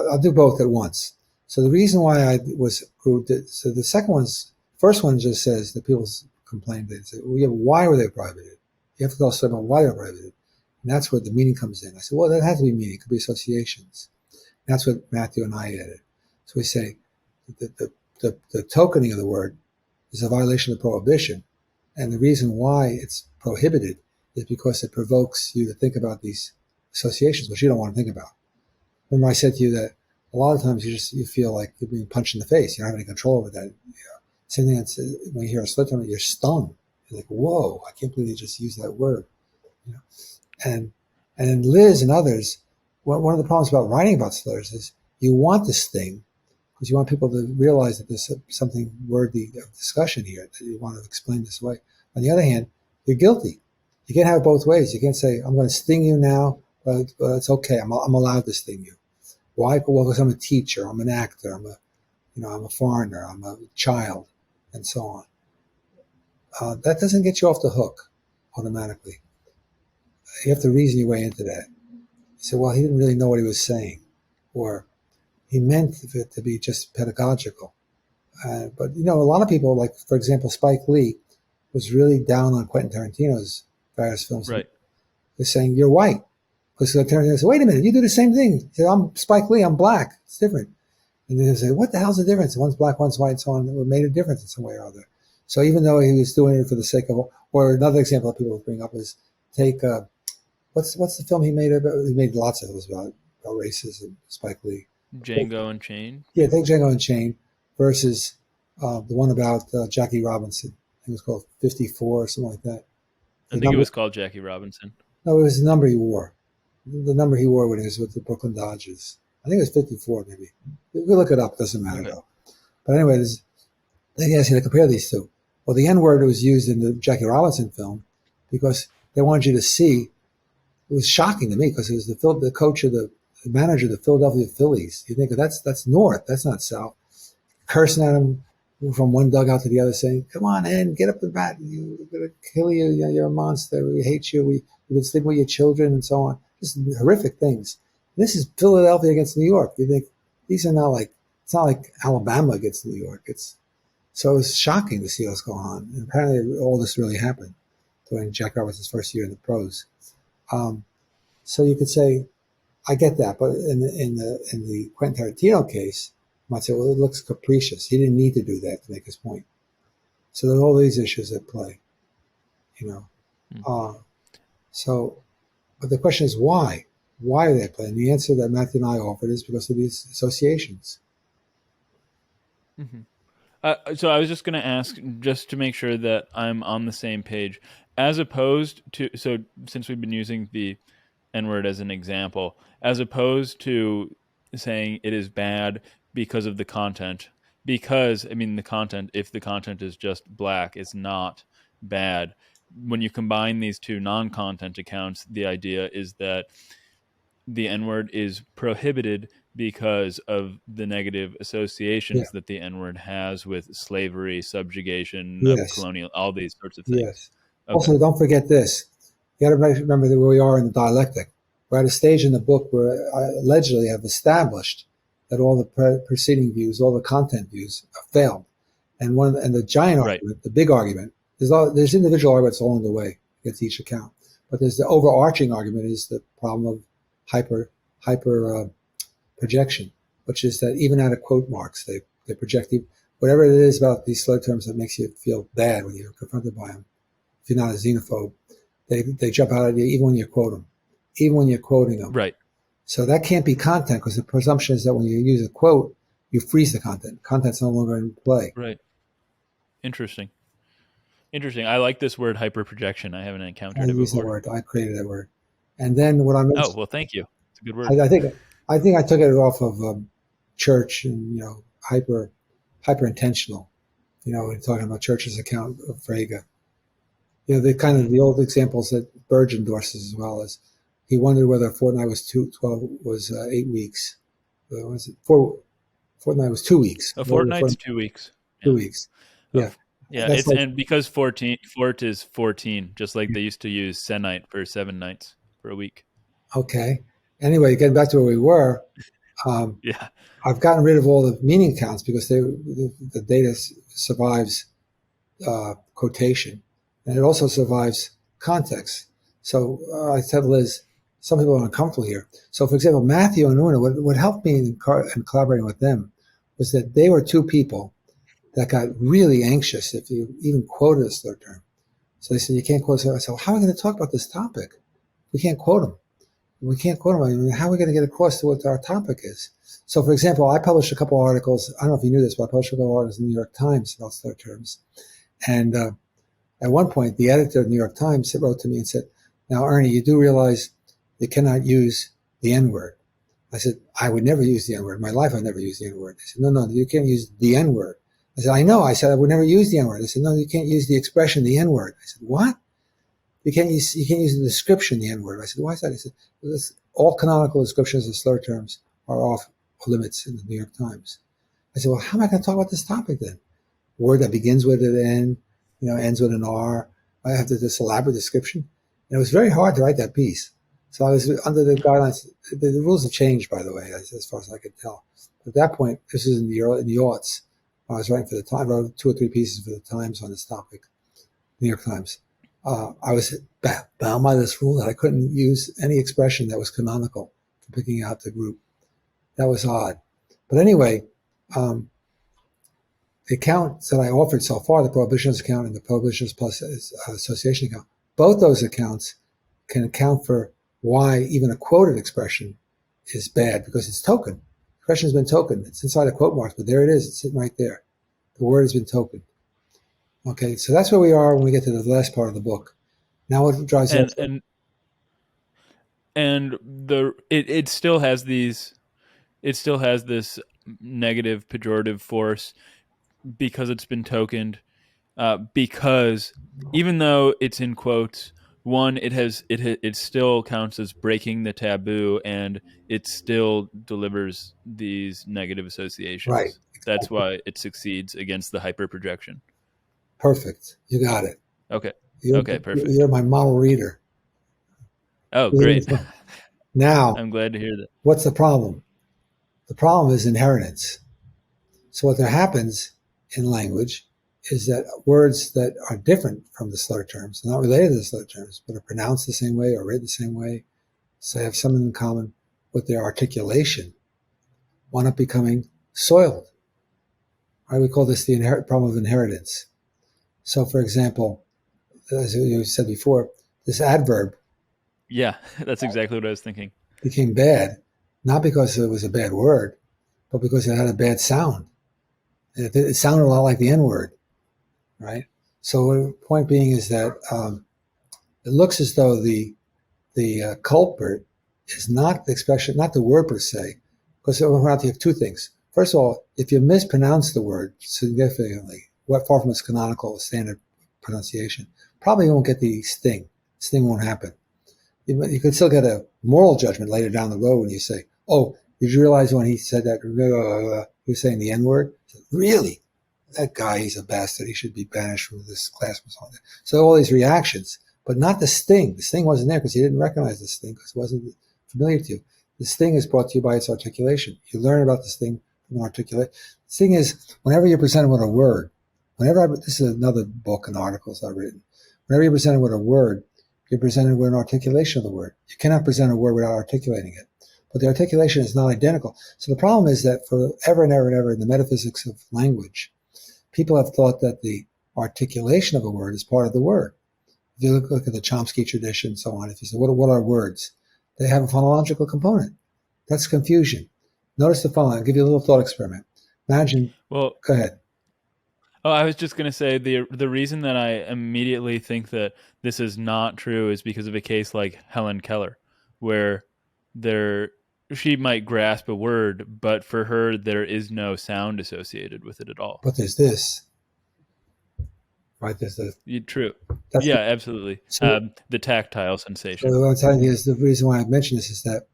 I'll do both at once. So the reason why I so the first one just says that people complained. They say, well, yeah, why were they prohibited? You have to tell someone why they're prohibited. And that's where the meaning comes in. I said, well, that has to be meaning. It could be associations. And that's what Matthew and I added. So we say the tokening of the word is a violation of prohibition. And the reason why it's prohibited is because it provokes you to think about these associations, which you don't want to think about. Remember I said to you that a lot of times you feel like you're being punched in the face. You don't have any control over that. Same thing when you hear a slur term, you're stunned. You're like, whoa, I can't believe you just used that word. And then Liz and others, one of the problems about writing about slurs is you want this thing because you want people to realize that there's something worthy of discussion here, that you want to explain this way. On the other hand, you're guilty. You can't have it both ways. You can't say, I'm going to sting you now, but it's okay. I'm allowed to sting you. Why? Well, because I'm a teacher, I'm an actor, I'm a foreigner, I'm a child, and so on. That doesn't get you off the hook. automatically. You have to reason your way into that. You say, well, he didn't really know what he was saying, or he meant it to be just pedagogical. But, a lot of people, like, for example, Spike Lee was really down on Quentin Tarantino's various films. Right. They're saying, you're white. Because Tarantino said, wait a minute, you do the same thing. He said, I'm Spike Lee, I'm black. It's different. And then they say, what the hell's the difference? One's black, one's white, and so on. It made a difference in some way or other. So even though he was doing it for the sake of, or another example that people bring up is take, what's the film he made about? He made lots of films about racism, Spike Lee. Django Unchained? Yeah, take Django Unchained versus the one about Jackie Robinson. I think it was called 54 or something like that. I think it was called Jackie Robinson. No, it was the number he wore. The number he wore when he was with the Brooklyn Dodgers. I think it was 54, maybe. We'll look it up. Doesn't matter, though. But anyway, they asked you to compare these two. Well, the N-word was used in the Jackie Robinson film because they wanted you to see. It was shocking to me because it was the coach of the manager of the Philadelphia Phillies. You think that's north. That's not south. Cursing at him from one dugout to the other, saying, "Come on, Ed, get up the bat. We're going to kill you. You're a monster. We hate you. We've been sleeping with your children," and so on. Just horrific things. This is Philadelphia against New York. You think these are it's not like Alabama against New York. So it's shocking to see what's going on. And apparently all this really happened during Jack Robinson's first year in the pros. So you could say, I get that, but in the Quentin Tarantino case, you might say, well, it looks capricious. He didn't need to do that to make his point. So there are all these issues at play, But the question is why? Why are they at play? And the answer that Mathew and I offered is because of these associations. Mm-hmm. So I was just going to ask, just to make sure that I'm on the same page, as opposed to, so since we've been using the N-word as an example, as opposed to saying it is bad because of the content, because, the content, if the content is just black, it's not bad. When you combine these two non-content accounts, the idea is that the N-word is prohibited because of the negative associations that the N-word has with slavery, subjugation, colonial, all these sorts of things. Yes. Okay. Also, don't forget this. You got to remember where we are in the dialectic. We're at a stage in the book where I allegedly have established that all the preceding views, all the content views, have failed. And the giant argument, the big argument, there's individual arguments along the way against each account. But there's the overarching argument is the problem of hyper projection, which is that even out of quote marks, they project whatever it is about these slur terms that makes you feel bad when you're confronted by them. If you're not a xenophobe, they jump out at you even when you quote them, even when you're quoting them. Right. So that can't be content because the presumption is that when you use a quote, you freeze the content. Content's no longer in play. Right. Interesting. I like this word hyperprojection. I haven't encountered it before. The word. I created that word. And then what I mentioned. Oh, well, thank you. It's a good word. I think I took it off of Church and, hyper intentional, in talking about Church's account of Frege. The old examples that Burge endorses as well as he wondered whether a fortnight was 8 weeks. Was it fortnight was 2 weeks? A fortnight's 2 weeks. 2 weeks. Yeah. Yeah, and because fort is 14, just like they used to use sennight for 7 nights for a week. Okay. Anyway, getting back to where we were, I've gotten rid of all the meaning counts because the data survives quotation, and it also survives context. So I said, Liz, some people are uncomfortable here. So, for example, Mathew and Una, what helped me in collaborating with them was that they were two people that got really anxious if you even quoted a slur term. So they said, you can't quote slur. I said, well, how are we going to talk about this topic? We can't quote them. How are we going to get across to what our topic is? So, for example, I published a couple of articles. I don't know if you knew this, but I published a couple of articles in the New York Times about slur terms. And at one point, the editor of the New York Times wrote to me and said, now, Ernie, you do realize you cannot use the N-word. I said, I would never use the N-word. In my life, I've never used the N-word. He said, no, you can't use the N-word. I said, I know. I said, I would never use the N-word. They said, no, you can't use the expression, the N-word. I said, what? You can't use the description, the N-word. I said, why is that? He said, all canonical descriptions of slur terms are off limits in the New York Times. I said, well, how am I going to talk about this topic then? A word that begins with an N, ends with an R, I have this elaborate description. And it was very hard to write that piece. So I was under the guidelines. The rules have changed, by the way, as far as I could tell. At that point, this is in the aughts. I was writing for the Times. I wrote 2 or 3 pieces for the Times on this topic, New York Times. I was bound by this rule that I couldn't use any expression that was canonical for picking out the group. That was odd. But anyway, the accounts that I offered so far, the prohibitionist account and the prohibitionist plus association account, both those accounts can account for why even a quoted expression is bad, because it's token. The expression has been tokened. It's inside a quote mark, but there it is. It's sitting right there. The word has been tokened. Okay, so that's where we are when we get to the last part of the book. Now what drives us? And it still has these. It still has this negative pejorative force because it's been tokened. Because even though it's in quotes, one, it still counts as breaking the taboo, and it still delivers these negative associations. Right. That's why it succeeds against the hyperprojection. Perfect. You got it. Okay. Perfect. You're my model reader. Oh, great. Now, I'm glad to hear that. What's the problem? The problem is inheritance. So what happens in language is that words that are different from the slur terms, not related to the slur terms, but are pronounced the same way or written the same way, so they have something in common with their articulation, wind up becoming soiled. Right? We call this the problem of inheritance. So, for example, as you said before, this adverb. Yeah, that's exactly what I was thinking. Became bad, not because it was a bad word, but because it had a bad sound. It sounded a lot like the N-word, right? So the point being is that it looks as though the culprit is not the expression, not the word per se, because you have 2 things. First of all, if you mispronounce the word significantly, far from its canonical standard pronunciation, probably you won't get the sting. Sting won't happen. You could still get a moral judgment later down the road when you say, "Oh, did you realize when he said that he was saying the N-word?" Really? That guy, he's a bastard. He should be banished from this class. So all these reactions, but not the sting. The sting wasn't there because you didn't recognize the sting because it wasn't familiar to you. The sting is brought to you by its articulation. You learn about the sting from articulation. The thing is, whenever you're presented with a word, this is another book and articles I've written. Whenever you're presented with a word, you're presented with an articulation of the word. You cannot present a word without articulating it. But the articulation is not identical. So the problem is that forever and ever and ever in the metaphysics of language, people have thought that the articulation of a word is part of the word. If you look at the Chomsky tradition and so on, if you say, what are words? They have a phonological component. That's confusion. Notice the following. I'll give you a little thought experiment. Imagine. Well, go ahead. Oh, I was just going to say the reason that I immediately think that this is not true is because of a case like Helen Keller, where she might grasp a word, but for her there is no sound associated with it at all. But there's this, right? There's the true. Yeah, absolutely. So, the tactile sensation. So what I'm telling you is the reason why I mention this is that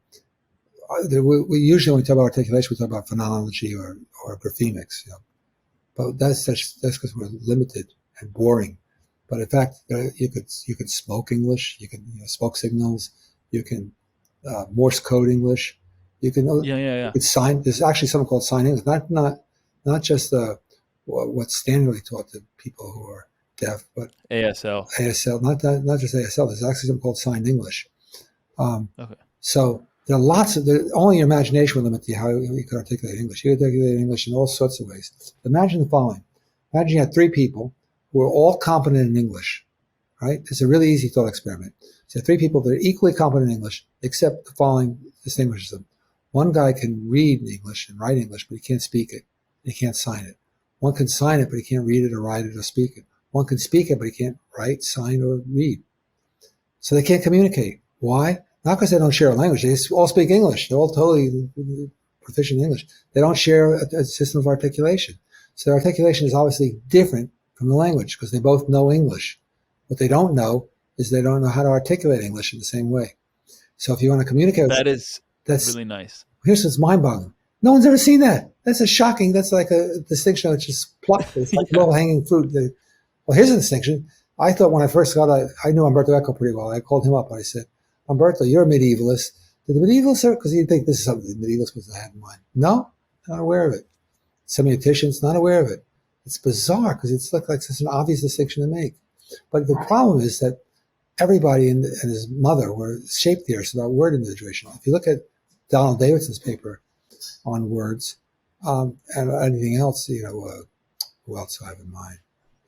we usually when we talk about articulation, we talk about phonology or graphemics, But that's because we're limited and boring. But in fact, you could smoke English. You can smoke signals. You can Morse code English. You can You could sign. There's actually something called sign English. Not just what's standardly taught to people who are deaf, but ASL. ASL. Not just ASL. There's actually something called sign English. Okay. So there are lots of, only your imagination will limit you how you can articulate English. You can articulate English in all sorts of ways. Imagine the following. Imagine you had 3 people who are all competent in English, right? It's a really easy thought experiment. So you have 3 people that are equally competent in English, except the following distinguishes them. One guy can read English and write English, but he can't speak it. He can't sign it. One can sign it, but he can't read it or write it or speak it. One can speak it, but he can't write, sign, or read. So they can't communicate. Why? Not because they don't share a language. They all speak English. They're all totally proficient in English. They don't share a system of articulation. So their articulation is obviously different from the language because they both know English. What they don't know is they don't know how to articulate English in the same way. So if you want to communicate, that's really nice. Here's what's mind-boggling. No one's ever seen that. That's that's like a distinction that's just plucked. It's like low-hanging fruit. Well, here's a distinction. I thought when I first got I knew Umberto Eco pretty well. I called him up and I said, Umberto, you're a medievalist. Did the medievalists, because you'd think this is something the medievalists must have had in mind. No, not aware of it. Semioticians, not aware of it. It's bizarre because it's like such an obvious distinction to make. But the problem is that everybody and his mother were shape theorists about word individuation. If you look at Donald Davidson's paper on words and anything else, who else do I have in mind?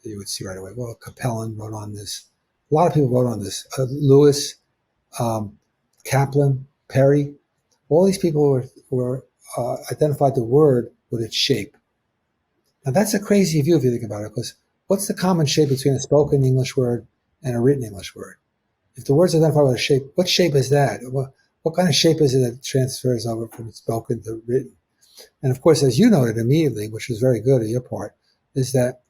You would see right away. Well, Capellan wrote on this. A lot of people wrote on this. Lewis, Kaplan, Perry, all these people were identified the word with its shape. Now that's a crazy view if you think about it, because what's the common shape between a spoken English word and a written English word? If the word's identified with a shape, what shape is that? What kind of shape is it that transfers over from spoken to written? And of course, as you noted immediately, which was very good on your part, is that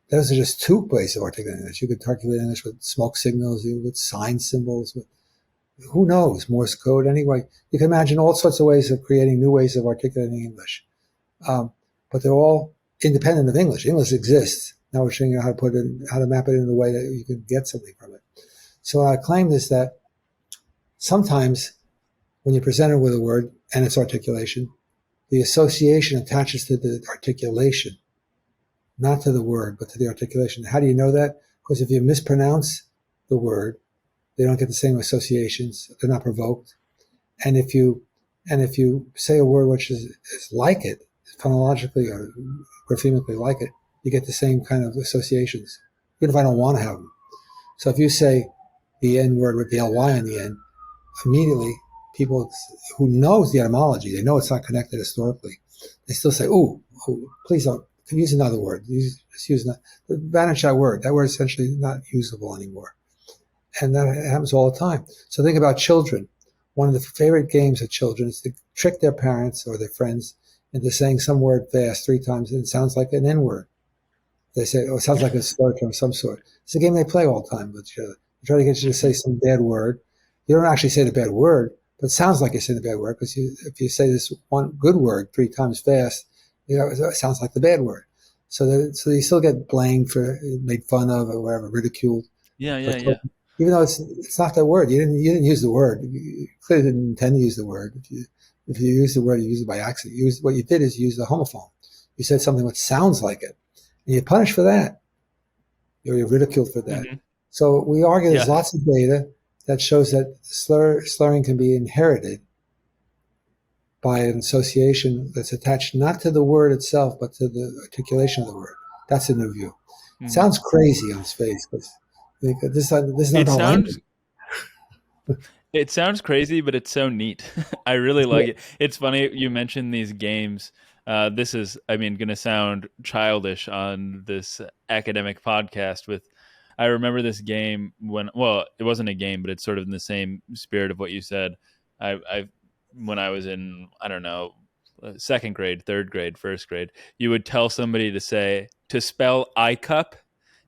those are just two ways of articulating English. You could articulate English with smoke signals, with sign symbols, with who knows, Morse code. Anyway, you can imagine all sorts of ways of creating new ways of articulating English. But they're all independent of English. English exists. Now we're showing you how to map it in a way that you can get something from it. So what I claimed is that sometimes when you're presented with a word and its articulation, the association attaches to the articulation, not to the word, but to the articulation. How do you know that? Because if you mispronounce the word, they don't get the same associations. They're not provoked. And if you say a word which is like it, phonologically or graphemically like it, you get the same kind of associations, even if I don't want to have them. So if you say the N word with the ly on the end, immediately people who knows the etymology, they know it's not connected historically, they still say, "Ooh, please don't use another word. Banish that word. That word is essentially not usable anymore." And that happens all the time. So think about children. One of the favorite games of children is to trick their parents or their friends into saying some word fast 3 times and it sounds like an N word. They say, "Oh, it sounds like a slur term of some sort." It's a game they play all the time with each other. They try to get you to say some bad word. You don't actually say the bad word, but it sounds like you're saying the bad word because if you say this one good word 3 times fast, it sounds like the bad word. So you still get blamed for, made fun of or whatever, ridiculed. Yeah. Even though it's not that word. You didn't use the word. You clearly didn't intend to use the word. If you use the word, you use it by accident. What you did is use the homophone. You said something which sounds like it. And you're punished for that. You're ridiculed for that. Mm-hmm. So we argue there's lots of data that shows that slurring can be inherited by an association that's attached not to the word itself, but to the articulation of the word. That's a new view. Mm-hmm. It sounds crazy on its face, but this is not about language. It sounds crazy, but it's so neat. I really like it. It's funny you mentioned these games. This is, going to sound childish on this academic podcast I remember this game it wasn't a game, but it's sort of in the same spirit of what you said. When I was in, I don't know, 2nd grade, 3rd grade, 1st grade, you would tell somebody to spell iCup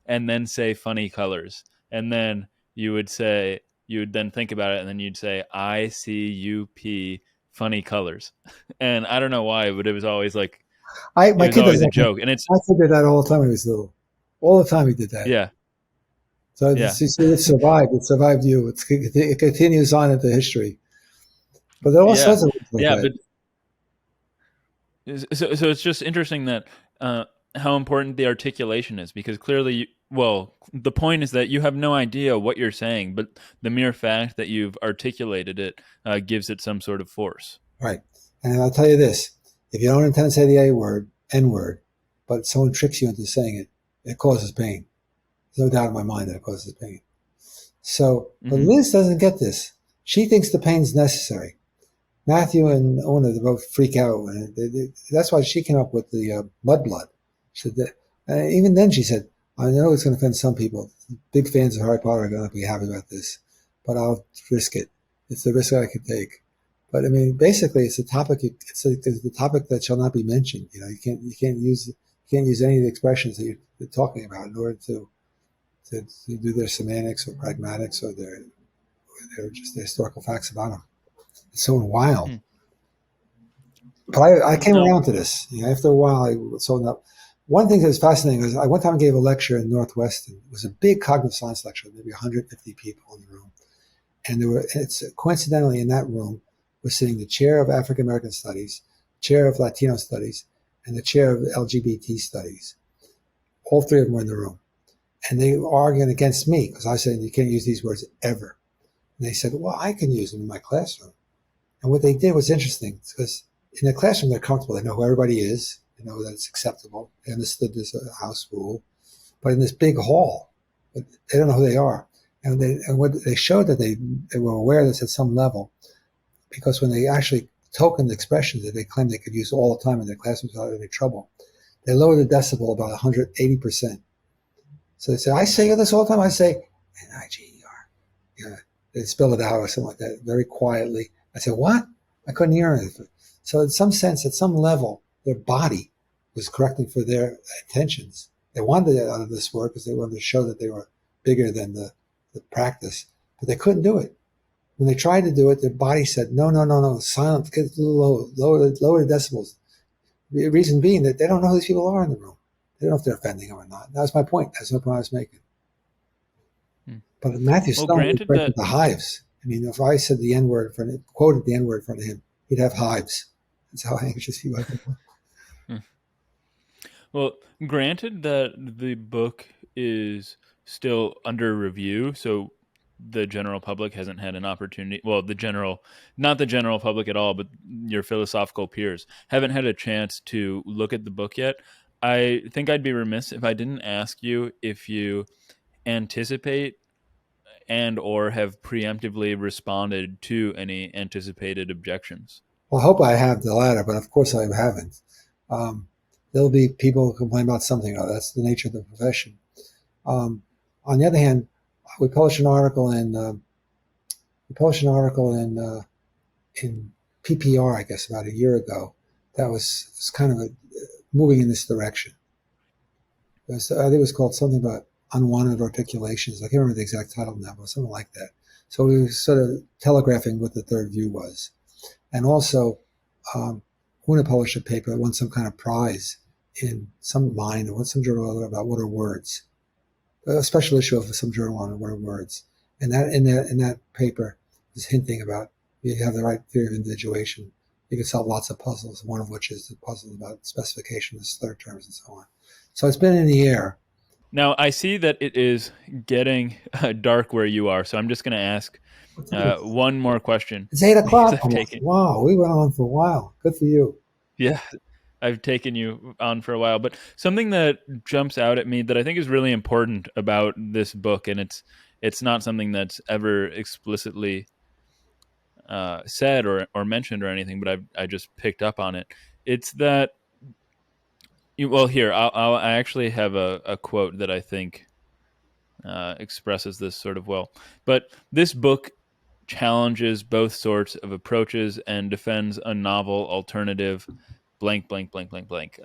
and then say funny colors. And then you would then think about it and then you'd say ICUP funny colors. And I don't know why, but it was always like, my kid always a joke. And my kid did that all the time when he was little. All the time he did that. Yeah. So it survived. It survived you. It continues on into history. But there are all sorts of things like that. But so it's just interesting that how important the articulation is, because clearly, the point is that you have no idea what you're saying, but the mere fact that you've articulated it gives it some sort of force. Right. And I'll tell you this. If you don't intend to say the N word, but someone tricks you into saying it, it causes pain. There's no doubt in my mind that it causes pain. So, but Liz doesn't get this. She thinks the pain's necessary. Mathew and Ona, they both freak out. And that's why she came up with the mudblood. She said that, even then she said, "I know it's going to offend some people. Big fans of Harry Potter are going to be happy about this, but I'll risk it. It's the risk that I can take." But basically, it's a topic. It's the topic that shall not be mentioned. You can't use any of the expressions that you're talking about in order to do their semantics or pragmatics or their just the historical facts about them. It's so wild. But I came around to this. After a while, I sold up. one thing that's fascinating is I one time gave a lecture in Northwestern. It was a big cognitive science lecture, maybe 150 people in the room. And coincidentally in that room was sitting the chair of African American Studies, chair of Latino Studies, and the chair of LGBT Studies. All three of them were in the room. And they were arguing against me because I said, you can't use these words ever. And they said, well, I can use them in my classroom. And what they did was interesting because in the classroom, they're comfortable. They know who everybody is. They know that it's acceptable. They understood this house rule. But in this big hall, they don't know who they are. And what they showed that they were aware of this at some level because when they actually tokened expressions that they claimed they could use all the time in their classrooms without any trouble, they lowered the decibel about 180%. So they said, I say this all the time. I say Niger. Yeah, they spell it out or something like that very quietly. I said, what? I couldn't hear anything. So in some sense, at some level, their body was correcting for their intentions. They wanted it out of this work because they wanted to show that they were bigger than the practice, but they couldn't do it. When they tried to do it, their body said, no, silent, get a little low, lower the decibels. The reason being that they don't know who these people are in the room. They don't know if they're offending them or not. That was my point. That's the point I was making. But Mathew Stone was breaking the hives. I mean, if I said the N-word quoted the N-word in front of him, he'd have hives. That's how anxious he was. Well, granted that the book is still under review, so the general public hasn't had an opportunity. Well, not the general public at all, but your philosophical peers haven't had a chance to look at the book yet. I think I'd be remiss if I didn't ask you if you anticipate and or have preemptively responded to any anticipated objections. Well, I hope I have the latter, but of course I haven't. There'll be people who complain about something. That's the nature of the profession. On the other hand, we published an article in PPR, I guess, about a year ago. That was kind of moving in this direction. I think it was called something about unwanted articulations. I can't remember the exact title now, but something like that. So we were sort of telegraphing what the third view was. And also, Una published a paper that won some kind of prize in some line or some journal about what are words. A special issue of some journal on what are words. And that in that paper is hinting about you have the right theory of individuation. You can solve lots of puzzles, one of which is the puzzle about specification of slur terms and so on. So it's been in the air. Now, I see that it is getting dark where you are, so I'm just going to ask one more question. It's 8 o'clock. Wow, we went on for a while. Good for you. Yeah, I've taken you on for a while. But something that jumps out at me that I think is really important about this book, and it's not something that's ever explicitly said or mentioned or anything, but I just picked up on it. It's that, well, here, I actually have a quote that I think expresses this sort of well. But this book challenges both sorts of approaches and defends a novel alternative blank, blank, blank, blank, blank.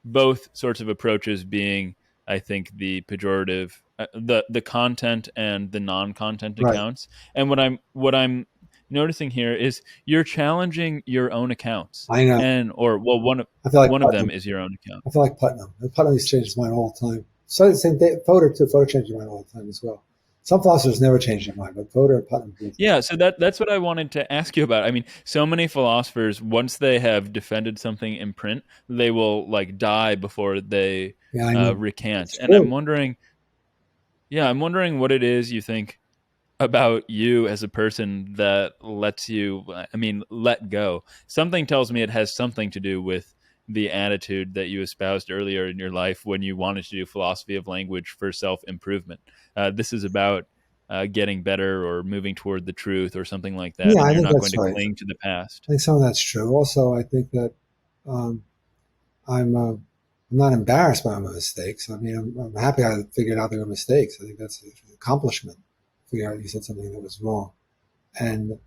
Both sorts of approaches being, I think, the pejorative, the content and the non-content accounts. And what I'm noticing here is you're challenging your own accounts. I know. One of them is your own account. I feel like Putnam. Putnam changes mine all the time. So the same day, Fodor too. Fodor changes mine all the time as well. Some philosophers never change their mind, but Fodor and Putnam do. Yeah, so that's what I wanted to ask you about. I mean, so many philosophers, once they have defended something in print, they will die before they recant. And I'm wondering what it is you think about you as a person that lets you, let go. Something tells me it has something to do with the attitude that you espoused earlier in your life when you wanted to do philosophy of language for self-improvement. This is about getting better or moving toward the truth or something like that. Yeah, and you're I think not going to cling to the past. I think some of that's true. Also, I think that I'm not embarrassed by my mistakes. I mean, I'm happy I figured out they were mistakes. I think that's an accomplishment. Figure out you said something that was wrong. And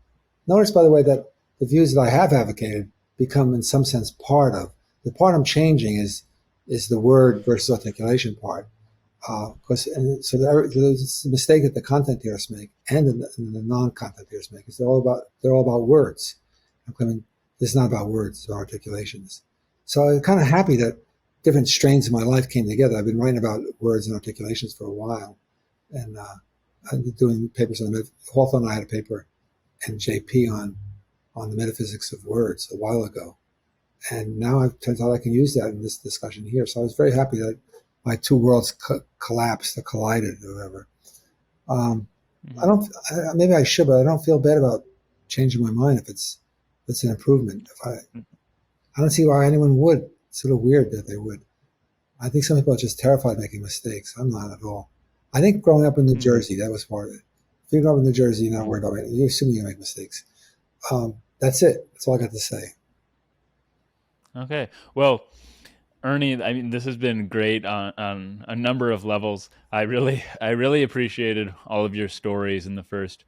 notice, by the way, that the views that I have advocated become, in some sense, part of. The part I'm changing is the word versus articulation part. There's a mistake that the content theorists make and the non-content theorists make. They're all about words. I'm claiming this is not about words, it's about articulations. So I'm kind of happy that different strains of my life came together. I've been writing about words and articulations for a while, and I've been doing papers on Hawthorne and I had a paper, and JP on the metaphysics of words a while ago. And now it turns out I can use that in this discussion here. So I was very happy that my two worlds collapsed or collided or whatever. Maybe I should, but I don't feel bad about changing my mind if it's an improvement. I don't see why anyone would. It's sort of weird that they would. I think some people are just terrified of making mistakes. I'm not at all. I think growing up in New Jersey, that was part of it. If you grow up in New Jersey, you're not worried about it. You assume you make mistakes. That's it. That's all I got to say. Okay. Well, Ernie, I mean, this has been great on a number of levels. I really appreciated all of your stories in the first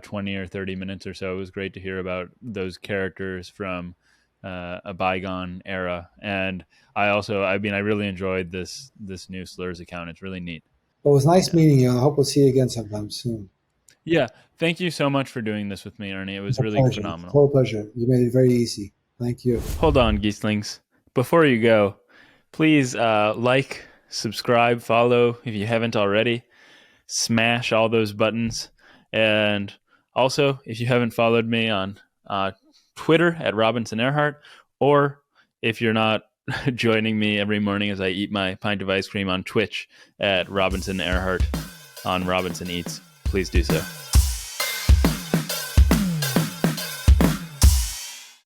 20 or 30 minutes or so. It was great to hear about those characters from a bygone era. And I really enjoyed this new Slurs account. It's really neat. Well, it was nice meeting you. I hope we'll see you again sometime soon. Yeah. Thank you so much for doing this with me, Ernie. It was really phenomenal. Total pleasure. You made it very easy. Thank you. Hold on, Geeslings. Before you go, please like, subscribe, follow if you haven't already. Smash all those buttons. And also, if you haven't followed me on Twitter at Robinson Earhart, or if you're not joining me every morning as I eat my pint of ice cream on Twitch at Robinson Earhart on Robinson Eats, please do so.